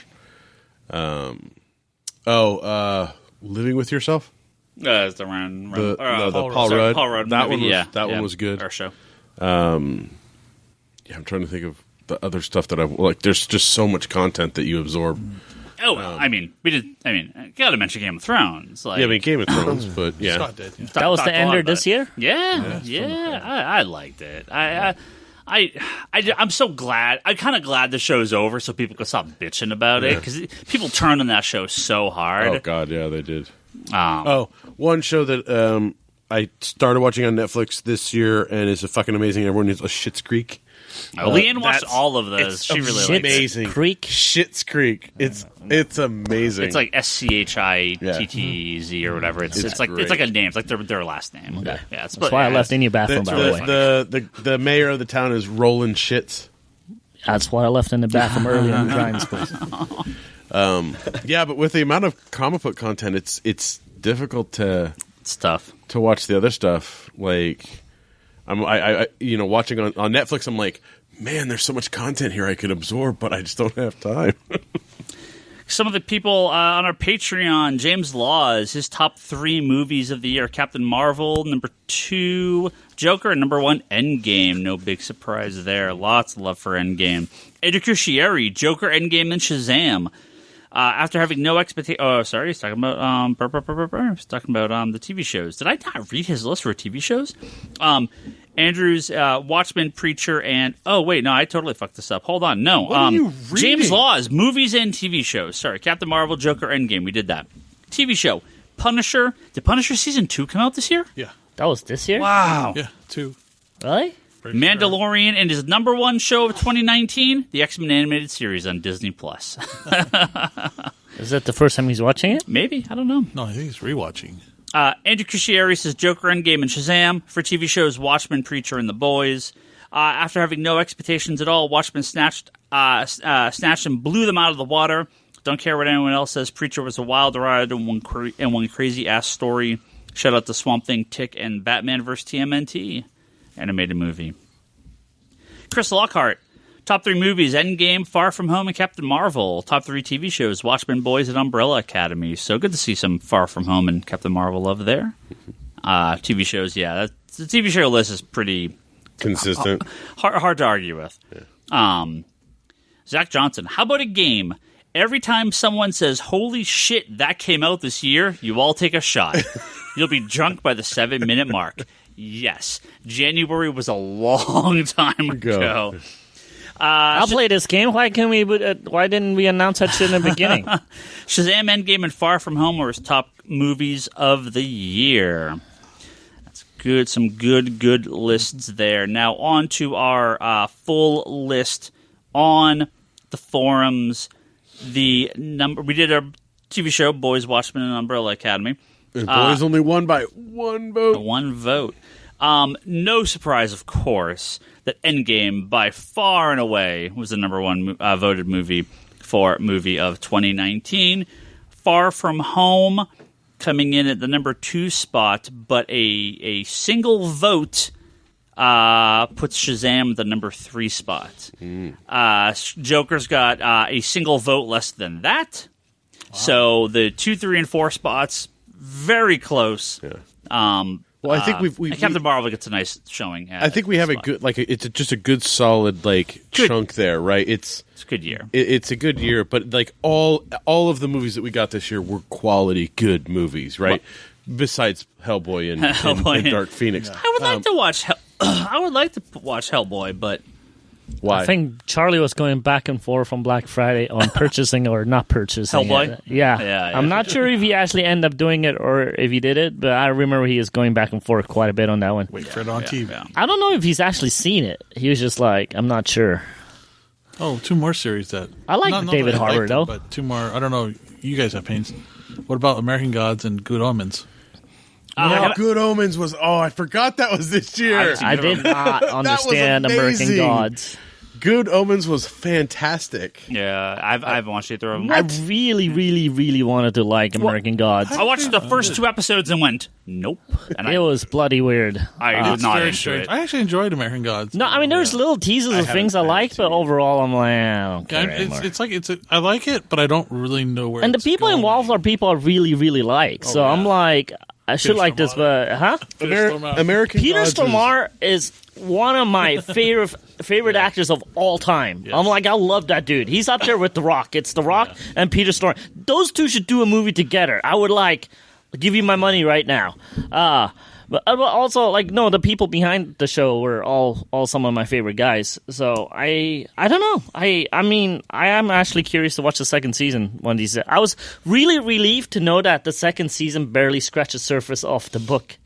Living with Yourself. It's the Paul Paul Rudd. Rudd That movie. one was Yeah, that one was good. Our show. Yeah, I'm trying to think of the other stuff that I've like. There's just so much content that you absorb. Oh, I mean, got to mention Game of Thrones. Like, Yeah, I mean Game of Thrones, but yeah, Scott did. Yeah. That was talked the a lot ender about this it. year? Yeah. I liked it. I'm so glad. I'm kind of glad the show's over so people can stop bitching about it because people turned on that show so hard. Oh God, yeah, they did. Um, One show that I started watching on Netflix this year and is a fucking amazing. Everyone needs Schitt's Creek. Leanne watched that's- all of those. it's She really Schitt's liked it. amazing. Creek? Schitt's Creek. It's amazing. It's like SCHITTZ or whatever. It's like a name. It's like their last name. Okay. Yeah, That's why I left in your bathroom, by the way. the mayor of the town is Roland Shits. That's why I left in the bathroom early on the driving school. Yeah, but with the amount of comic book content, it's difficult to stuff. watch the other stuff. Like I watching on Netflix, I'm like, man, there's so much content here I could absorb, but I just don't have time. Some of the people on our Patreon, James Laws, his top 3 movies of the year: Captain Marvel, number 2, Joker, and number 1, Endgame. No big surprise there. Lots of love for Endgame. Eddie Cuscieri, Joker, Endgame, and Shazam. After having no expectation, he's talking about he's talking about the TV shows. Did I not read his list for TV shows? Andrew's Watchmen, Preacher, and I totally fucked this up. Hold on, no. What are you reading? James Laws, movies and TV shows. Sorry, Captain Marvel, Joker, Endgame. We did that. TV show, Punisher. Did Punisher season 2 come out this year? Yeah. That was this year? Wow. Yeah, 2. Really? Pretty Mandalorian and his number 1 show of 2019, the X-Men animated series on Disney Plus. Is that the first time he's watching it? Maybe, I don't know. Sure. No, I think he's rewatching. Andrew Cuscieri says Joker, Endgame, and Shazam. For TV shows, Watchmen, Preacher, and The Boys. After having no expectations at all, Watchmen snatched and blew them out of the water. Don't care what anyone else says. Preacher was a wild ride and one crazy-ass story. Shout out to Swamp Thing, Tick, and Batman vs. TMNT. Animated movie. Chris Lockhart. Top 3 movies: Endgame, Far From Home, and Captain Marvel. Top 3 TV shows: Watchmen, Boys, and Umbrella Academy. So good to see some Far From Home and Captain Marvel love there. TV shows, the TV show list is pretty Consistent. hard to argue with. Yeah. Zach Johnson. How about a game? Every time someone says, "Holy shit, that came out this year," you all take a shot. You'll be drunk by the 7-minute mark. Yes, January was a long time ago. I'll play this game. Why didn't we announce that shit in the beginning? Shazam, Endgame, and Far From Home were his top movies of the year. That's good. Some good lists there. Now on to our full list on the forums. We did our TV show, Boys, Watchmen, and Umbrella Academy. And Boys only won by 1 vote. 1 vote. No surprise, of course, that Endgame, by far and away, was the number 1 voted movie for movie of 2019. Far From Home coming in at the number 2 spot, but a single vote puts Shazam at the number 3 spot. Joker's got a single vote less than that. Wow. So the 2, 3, and 4 spots, very close. Yeah. Well, I think Captain Marvel gets a nice showing. I think we have a good, it's just a good solid chunk there, right? It's a good year. It's a good year, but all of the movies that we got this year were quality, good movies, right? Besides Hellboy and Dark Phoenix. I would like to watch. I would like to watch Hellboy, but why? I think Charlie was going back and forth on Black Friday on purchasing or not purchasing Hellboy? it. Yeah. I'm not sure if he actually ended up doing it or if he did it, but I remember he was going back and forth quite a bit on that one. Wait for it on TV. Yeah. I don't know if he's actually seen it. He was just like, I'm not sure. Oh, 2 more series that I like not David that I Harbour, liked though. it, but 2 more. I don't know. You guys have pains. What about American Gods and Good Omens? Good Omens was. Oh, I forgot that was this year. I did not understand American amazing. Gods. Good Omens was fantastic. Yeah, I've watched it through. I really, really, really wanted to like American Gods. I watched the first 2 episodes and went, nope. And It was bloody weird. I was not very into strange. it. I actually enjoyed American Gods. No, I mean, there's little teasers of things I like, but overall, I'm like, I don't care anymore. I like it, but I don't really know where. And the it's people going. involved are people I really, really like. So yeah. I'm like, I should like this, but American Peter Gods Stormare is one of my favorite actors of all time. Yes. I'm like, I love that dude. He's up there with The Rock. It's The Rock and Peter Stormare. Those two should do a movie together. I would give you my money right now. But also, no, the people behind the show were all some of my favorite guys. So I don't know. I mean, I am actually curious to watch the second season one of these. I was really relieved to know that the second season barely scratched the surface of the book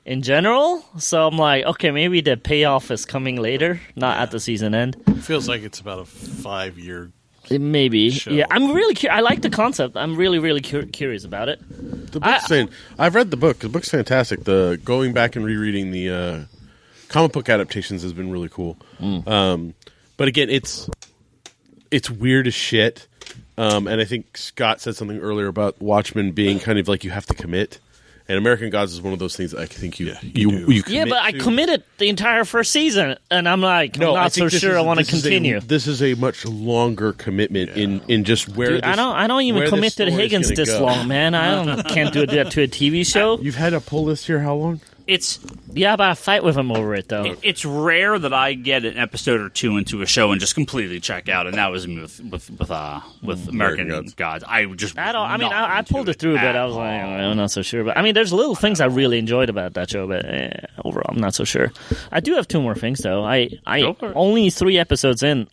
in general. So I'm like, okay, maybe the payoff is coming later, not at the season end. It feels like it's about a 5-year. Maybe. Show. Yeah, I'm really I like the concept. I'm really curious about it. The book's I've read the book. The book's fantastic. The going back and rereading the comic book adaptations has been really cool. But again, it's weird as shit. And I think Scott said something earlier about Watchmen being kind of like you have to commit. And American Gods is one of those things I think you commit Yeah, but I committed the entire first season, and I'm like, I'm not so sure I want to continue. This is a much longer commitment in just where. Dude, I don't even commit to the Higgins this long, man. Can't do that to a TV show. You've had a pull list here how long? But I fight with him over it though. It's rare that I get an episode or two into a show and just completely check out, and that was with American Gods. I pulled it through, but I was like, I'm not so sure. But I mean, there's little things I really enjoyed about that show, but overall, I'm not so sure. I do have 2 more things though. I only 3 episodes in.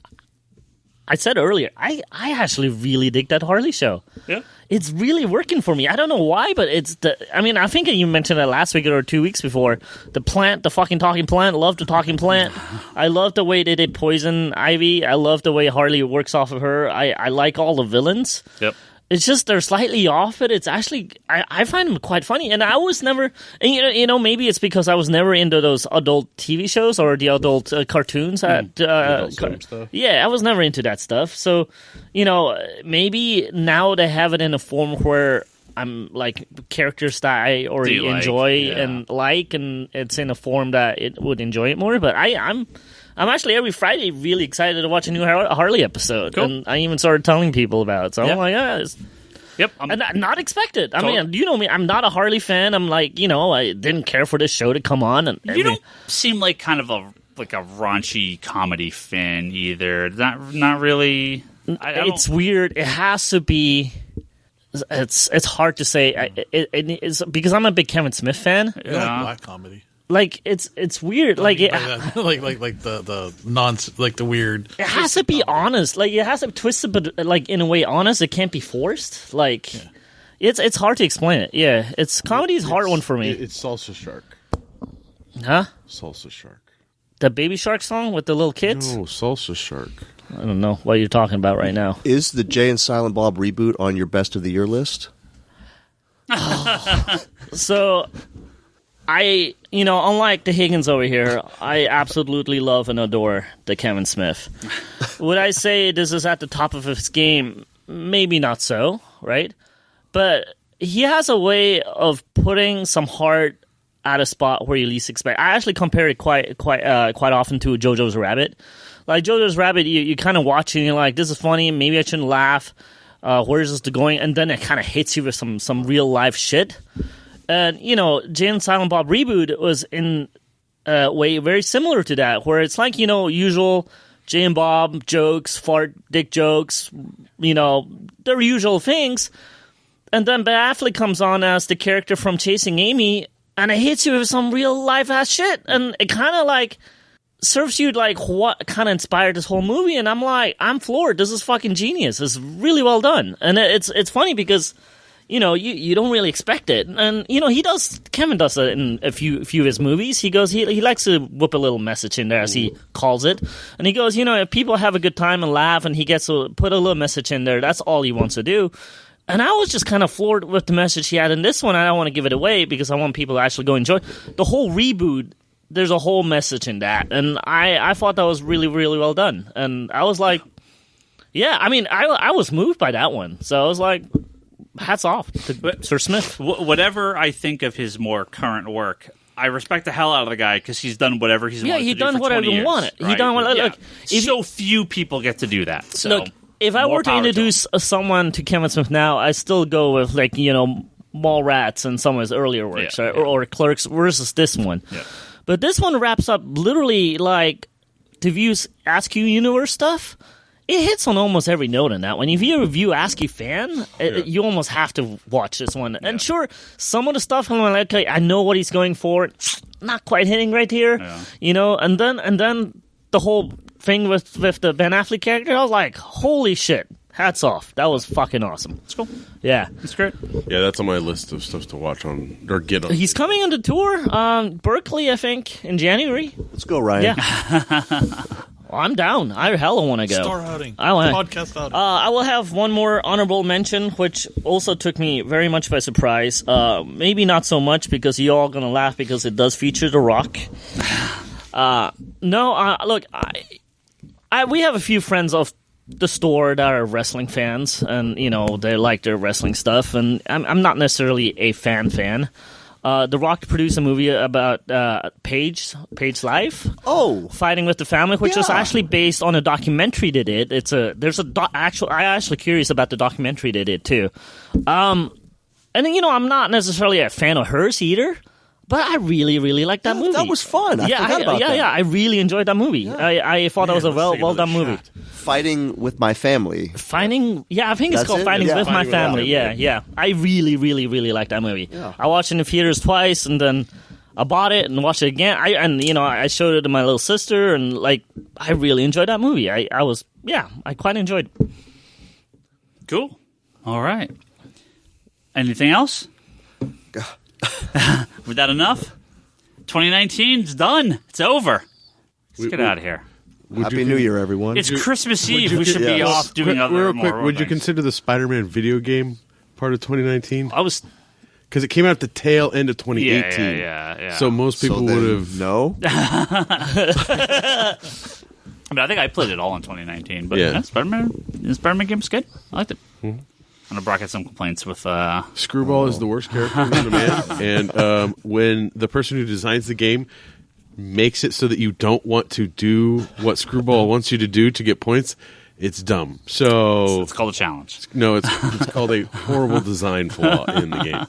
I said earlier, I actually really dig that Harley show. Yeah. It's really working for me. I don't know why, but I think you mentioned it last week or 2 weeks before. The fucking talking plant. Love the talking plant. I love the way they did Poison Ivy. I love the way Harley works off of her. I like all the villains. Yep. It's just they're slightly off it. It's actually I find them quite funny, and I was never. And maybe it's because I was never into those adult TV shows or the adult cartoons. I was never into that stuff. So, maybe now they have it in a form where I'm like characters that I already enjoy and it's in a form that it would enjoy it more. But I'm actually every Friday really excited to watch a new Harley episode, and I even started telling people about it. So I'm like, yep, and not expected. I mean, you know me, I'm not a Harley fan. I'm like, I didn't care for this show to come on. And you don't seem like kind of a raunchy comedy fan either. Not really. It's weird. It has to be. It's hard to say. It's because I'm a big Kevin Smith fan. You like black comedy. Like it's weird. Like the nonsense, like the weird. It has to be honest. Like it has to be twisted, but like in a way honest. It can't be forced. Like it's hard to explain it. Yeah, comedy is a hard one for me. It's Salsa Shark. Huh? Salsa Shark. The Baby Shark song with the little kids. No, Salsa Shark. I don't know what you're talking about right now. Is the Jay and Silent Bob reboot on your best of the year list? So. Unlike the Higgins over here, I absolutely love and adore the Kevin Smith. Would I say this is at the top of his game? Maybe not so, right? But he has a way of putting some heart at a spot where you least expect. I actually compare it quite often to JoJo's Rabbit. Like JoJo's Rabbit, you kind of watch it and you're like, this is funny, maybe I shouldn't laugh. Where is this going? And then it kind of hits you with some real life shit. And, Jay and Silent Bob reboot was in a way very similar to that, where it's like, usual Jay and Bob jokes, fart dick jokes, their usual things. And then Ben Affleck comes on as the character from Chasing Amy, and it hits you with some real life ass shit. And it kind of like serves you like what kind of inspired this whole movie. And I'm like, I'm floored. This is fucking genius. It's really well done. And it's funny because... you don't really expect it. And, Kevin does that in a few of his movies. He goes, he likes to whip a little message in there, as he calls it. And he goes, if people have a good time and laugh and he gets to put a little message in there, that's all he wants to do. And I was just kind of floored with the message he had in this one. I don't want to give it away because I want people to actually go enjoy the whole reboot. There's a whole message in that. And I thought that was really, really well done. And I was like, yeah, I mean, I was moved by that one. So I was like... hats off to Sir Smith. Whatever I think of his more current work, I respect the hell out of the guy because he's done whatever he's wanted to do for 20 years. Wanted. Right? He done what yeah. Look, so few people get to do that. So look, if I were to introduce someone to Kevin Smith now, I still go with Mallrats and some of his earlier works, Yeah, right? yeah. Or Clerks versus this one. Yeah. But this one wraps up literally like to view ASCII Universe stuff. It hits on almost every note in that one. If you're a View ASCII fan, you almost have to watch this one. And sure, some of the stuff I'm like, okay, I know what he's going for. Not quite hitting right here, you know. And then the whole thing with the Ben Affleck character, I was like, holy shit, hats off. That was fucking awesome. That's cool. Yeah, That's great. Yeah, that's on my list of stuff to watch on or get on. he's coming on the tour, Berkeley, I think, in January. Let's go, Ryan. Yeah. Well, I'm down. I hella want to go. Star outing. I wanna- Podcast outing. I will have one more honorable mention, which also took me very much by surprise. Maybe not so much because you're all going to laugh because it does feature The Rock. Look, we have a few friends of the store that are wrestling fans, and, you know, they like their wrestling stuff, and I'm not necessarily a fan. The Rock produced a movie about Paige's life. Oh, Fighting with the Family, which is Yeah. actually based on a documentary they did. I'm actually curious about the documentary they did too. And you know, I'm not necessarily a fan of hers either, but I really, really like that movie. that was fun. I forgot about that. I really enjoyed that movie. I thought that was a well done movie. Fighting with my family. I think it's That's called it? Fighting Yeah. with My Fighting with My Family. Family. Yeah. I really, really, really like that movie. Yeah. I watched it in the theaters twice, and then I bought it and watched it again. I showed it to my little sister, and like I really enjoyed that movie. I quite enjoyed it. Cool. All right. Anything else? Was that enough? 2019's done. It's over. Let's get out of here. Happy New Year, everyone. It's Christmas Eve. We should be Yes. off doing other Real more quick, would you things. consider the Spider-Man video game part of 2019? I was. Because it came out at the tail end of 2018. Yeah. So most people then, would have. No? I mean, I think I played it all in 2019. But Yeah. the Spider-Man game's good. I liked it. I know Brock had some complaints with. Screwball is the worst character in the man. And when the person who designs the game makes it so that you don't want to do what Screwball wants you to do to get points, it's dumb. So It's called a challenge. no, it's called a horrible design flaw in the game.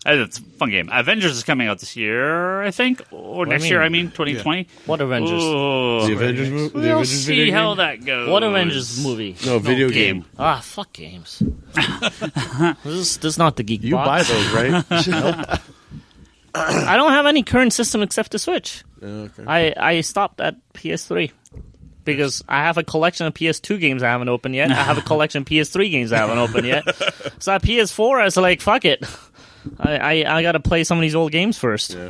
It's a fun game. Avengers is coming out this year, I think, or next year. I mean, 2020. What Avengers? Ooh. The Avengers movie. The We'll Avengers see video how game? that goes. What Avengers movie? No, video game. Fuck games. this is not the geek You buy box. those, right? I don't have any current system except the Switch. Okay. I stopped at PS3 because I have a collection of PS2 games I haven't opened yet. I have a collection of PS3 games I haven't opened yet. So at PS4, I was like, fuck it. I got to play some of these old games first. Yeah.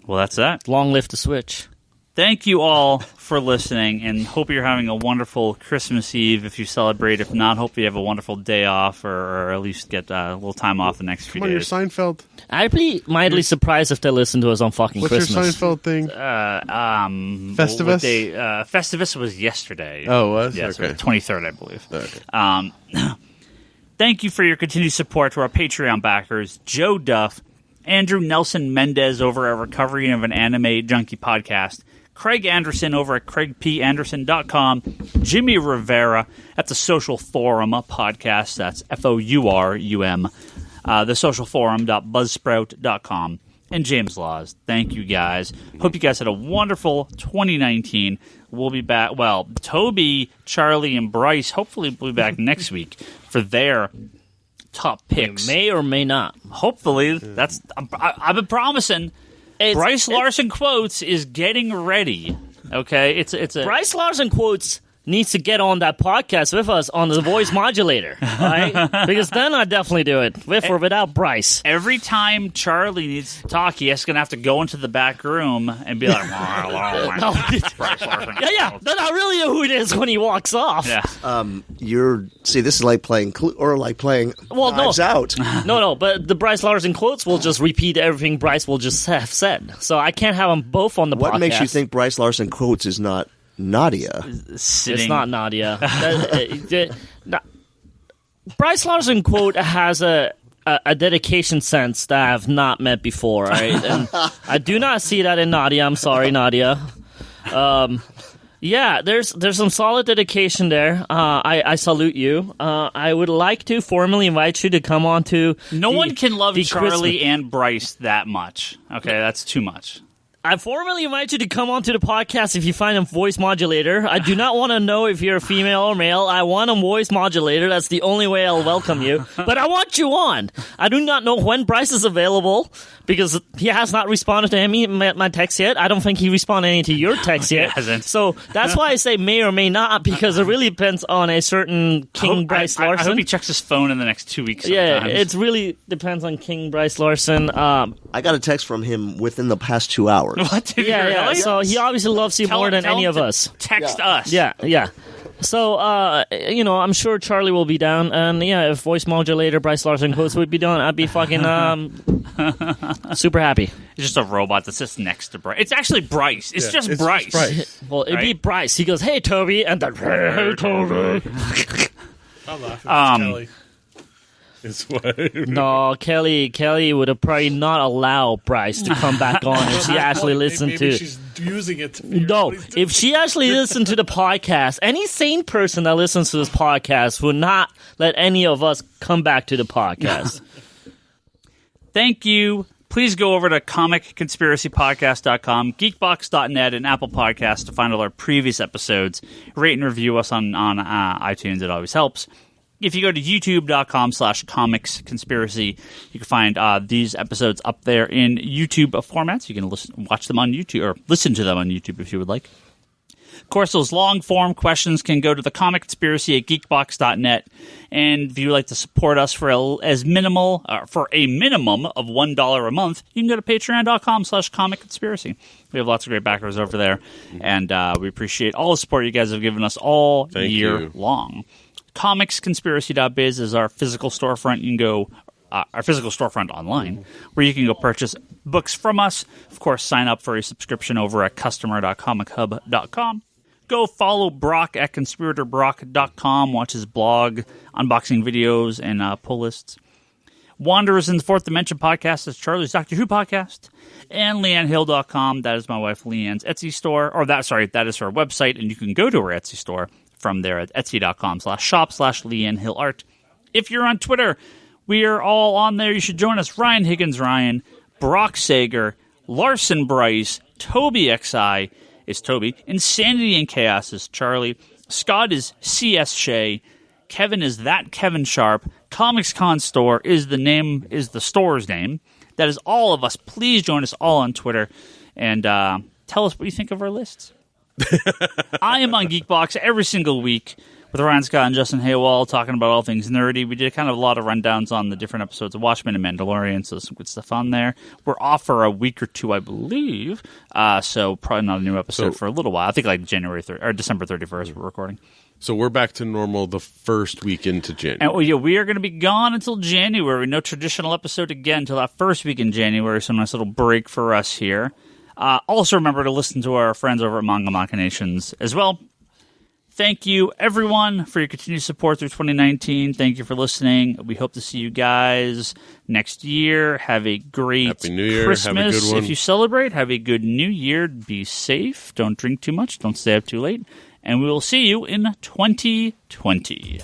Well, that's that. Long live the Switch. Thank you all for listening, and hope you're having a wonderful Christmas Eve if you celebrate. If not, hope you have a wonderful day off, or at least get a little time off the next few Come on, your days. Seinfeld. I'd be mildly surprised if they listen to us on fucking What's Christmas. your Seinfeld thing? Festivus? Festivus? Festivus was yesterday. Oh, it was? Yes, Okay. 23rd, I believe. Okay. Thank you for your continued support to our Patreon backers, Joe Duff, Andrew Nelson Mendez over at Recovery of an Anime Junkie podcast, Craig Anderson over at CraigPAnderson.com, Jimmy Rivera at the Social Forum podcast, that's FOURUM, thesocialforum.buzzsprout.com, and James Laws. Thank you guys. Hope you guys had a wonderful 2019. We'll be back. Well, Toby, Charlie, and Bryce hopefully will be back next week for their top picks. May or may not. Hopefully, that's. I've been promising. Bryce Larson quotes is getting ready. Okay, it's a Bryce Larson quotes needs to get on that podcast with us on the voice modulator, all right? Because then I definitely do it with or without Bryce. Every time Charlie needs to talk, he's going to have to go into the back room and be like, Bryce Larson. Yeah. Then I really know who it is when he walks off. Yeah. This is like playing Knives Out. No, but the Bryce Larson quotes will just repeat everything Bryce will just have said. So I can't have them both on the podcast. What makes you think Bryce Larson quotes is not Nadia? Sitting. It's not Nadia. Bryce Larson quote has a dedication sense that I have not met before, right? And I do not see that in Nadia. I'm sorry, Nadia. Yeah, there's some solid dedication there. I salute you. I would like to formally invite you to come on to. No one can love Charlie Christmas. and Bryce that much. Okay, that's too much. I formally invite you to come onto the podcast if you find a voice modulator. I do not want to know if you're a female or male. I want a voice modulator. That's the only way I'll welcome you. But I want you on. I do not know when Bryce is available because he has not responded to my text yet. I don't think he responded any to your text yet. hasn't. So that's why I say may or may not, because it really depends on a certain King Bryce I Larson. hope he checks his phone in the next 2 weeks. Yeah, sometimes. it really depends on King Bryce Larson. I got a text from him within the past 2 hours. What? Did Yeah, you yeah. really? So he obviously loves you more than Tell any him of to us. Text us. Yeah, yeah. So, I'm sure Charlie will be down, and yeah, if voice modulator Bryce Larson host would be down, I'd be fucking super happy. It's just a robot that sits next to Bryce. It's actually Bryce. It's just It's Bryce. Bryce. Well, it'd be Right. Bryce. He goes, "Hey, Toby," and then, "Hey, Toby." I'm laughing at Kelly. It's what. No, Kelly would have probably not allow Bryce to come back on if she actually listened Maybe to. she's using it to figure out No, what he's doing. if she actually listened to the podcast, any sane person that listens to this podcast would not let any of us come back to the podcast. Thank you. Please go over to comicconspiracypodcast.com, geekbox.net, and Apple Podcasts to find all our previous episodes. Rate and review us on iTunes. It always helps. If you go to youtube.com/comicsconspiracy, you can find these episodes up there in YouTube formats. You can watch them on YouTube, or listen to them on YouTube if you would like. Of course, those long-form questions can go to the Comic Conspiracy at geekbox.net. And if you would like to support us for a minimum of $1 a month, you can go to patreon.com/comic-conspiracy. We have lots of great backers over there, and we appreciate all the support you guys have given us all Thank year you. long. Comicsconspiracy.biz is our physical storefront. You can go our physical storefront online, where you can go purchase books from us. Of course, sign up for a subscription over at customer.comichub.com. Go follow Brock at conspiratorbrock.com. Watch his blog, unboxing videos, and pull lists. Wanderers in the Fourth Dimension podcast is Charlie's Doctor Who podcast. And LeanneHill.com. That is my wife Leanne's Etsy store. That is her website, and you can go to her Etsy store from there at etsy.com/shop/LeanneHillArt. If you're on Twitter, we are all on there. You should join us. Ryan Higgins Ryan, Brock Sager, Larson Bryce, Toby XI is Toby, Insanity and Chaos is Charlie, Scott is CS Shea, Kevin is that Kevin Sharp, Comics Con Store is the store's name. That is all of us. Please join us all on Twitter and tell us what you think of our lists. I am on Geekbox every single week with Ryan Scott and Justin Haywall talking about all things nerdy. We did kind of a lot of rundowns on the different episodes of Watchmen and Mandalorian, so there's some good stuff on there. We're off for a week or two, I believe, so probably not a new episode for a little while. I think like December 31st we're recording. So we're back to normal the first week into January. And we are going to be gone until January. No traditional episode again until that first week in January, so a nice little break for us here. Also remember to listen to our friends over at Manga Machinations as well. Thank you, everyone, for your continued support through 2019. Thank you for listening. We hope to see you guys next year. Have a great Happy New Year. Christmas. Have a good one. If you celebrate, have a good New Year. Be safe. Don't drink too much. Don't stay up too late. And we will see you in 2020.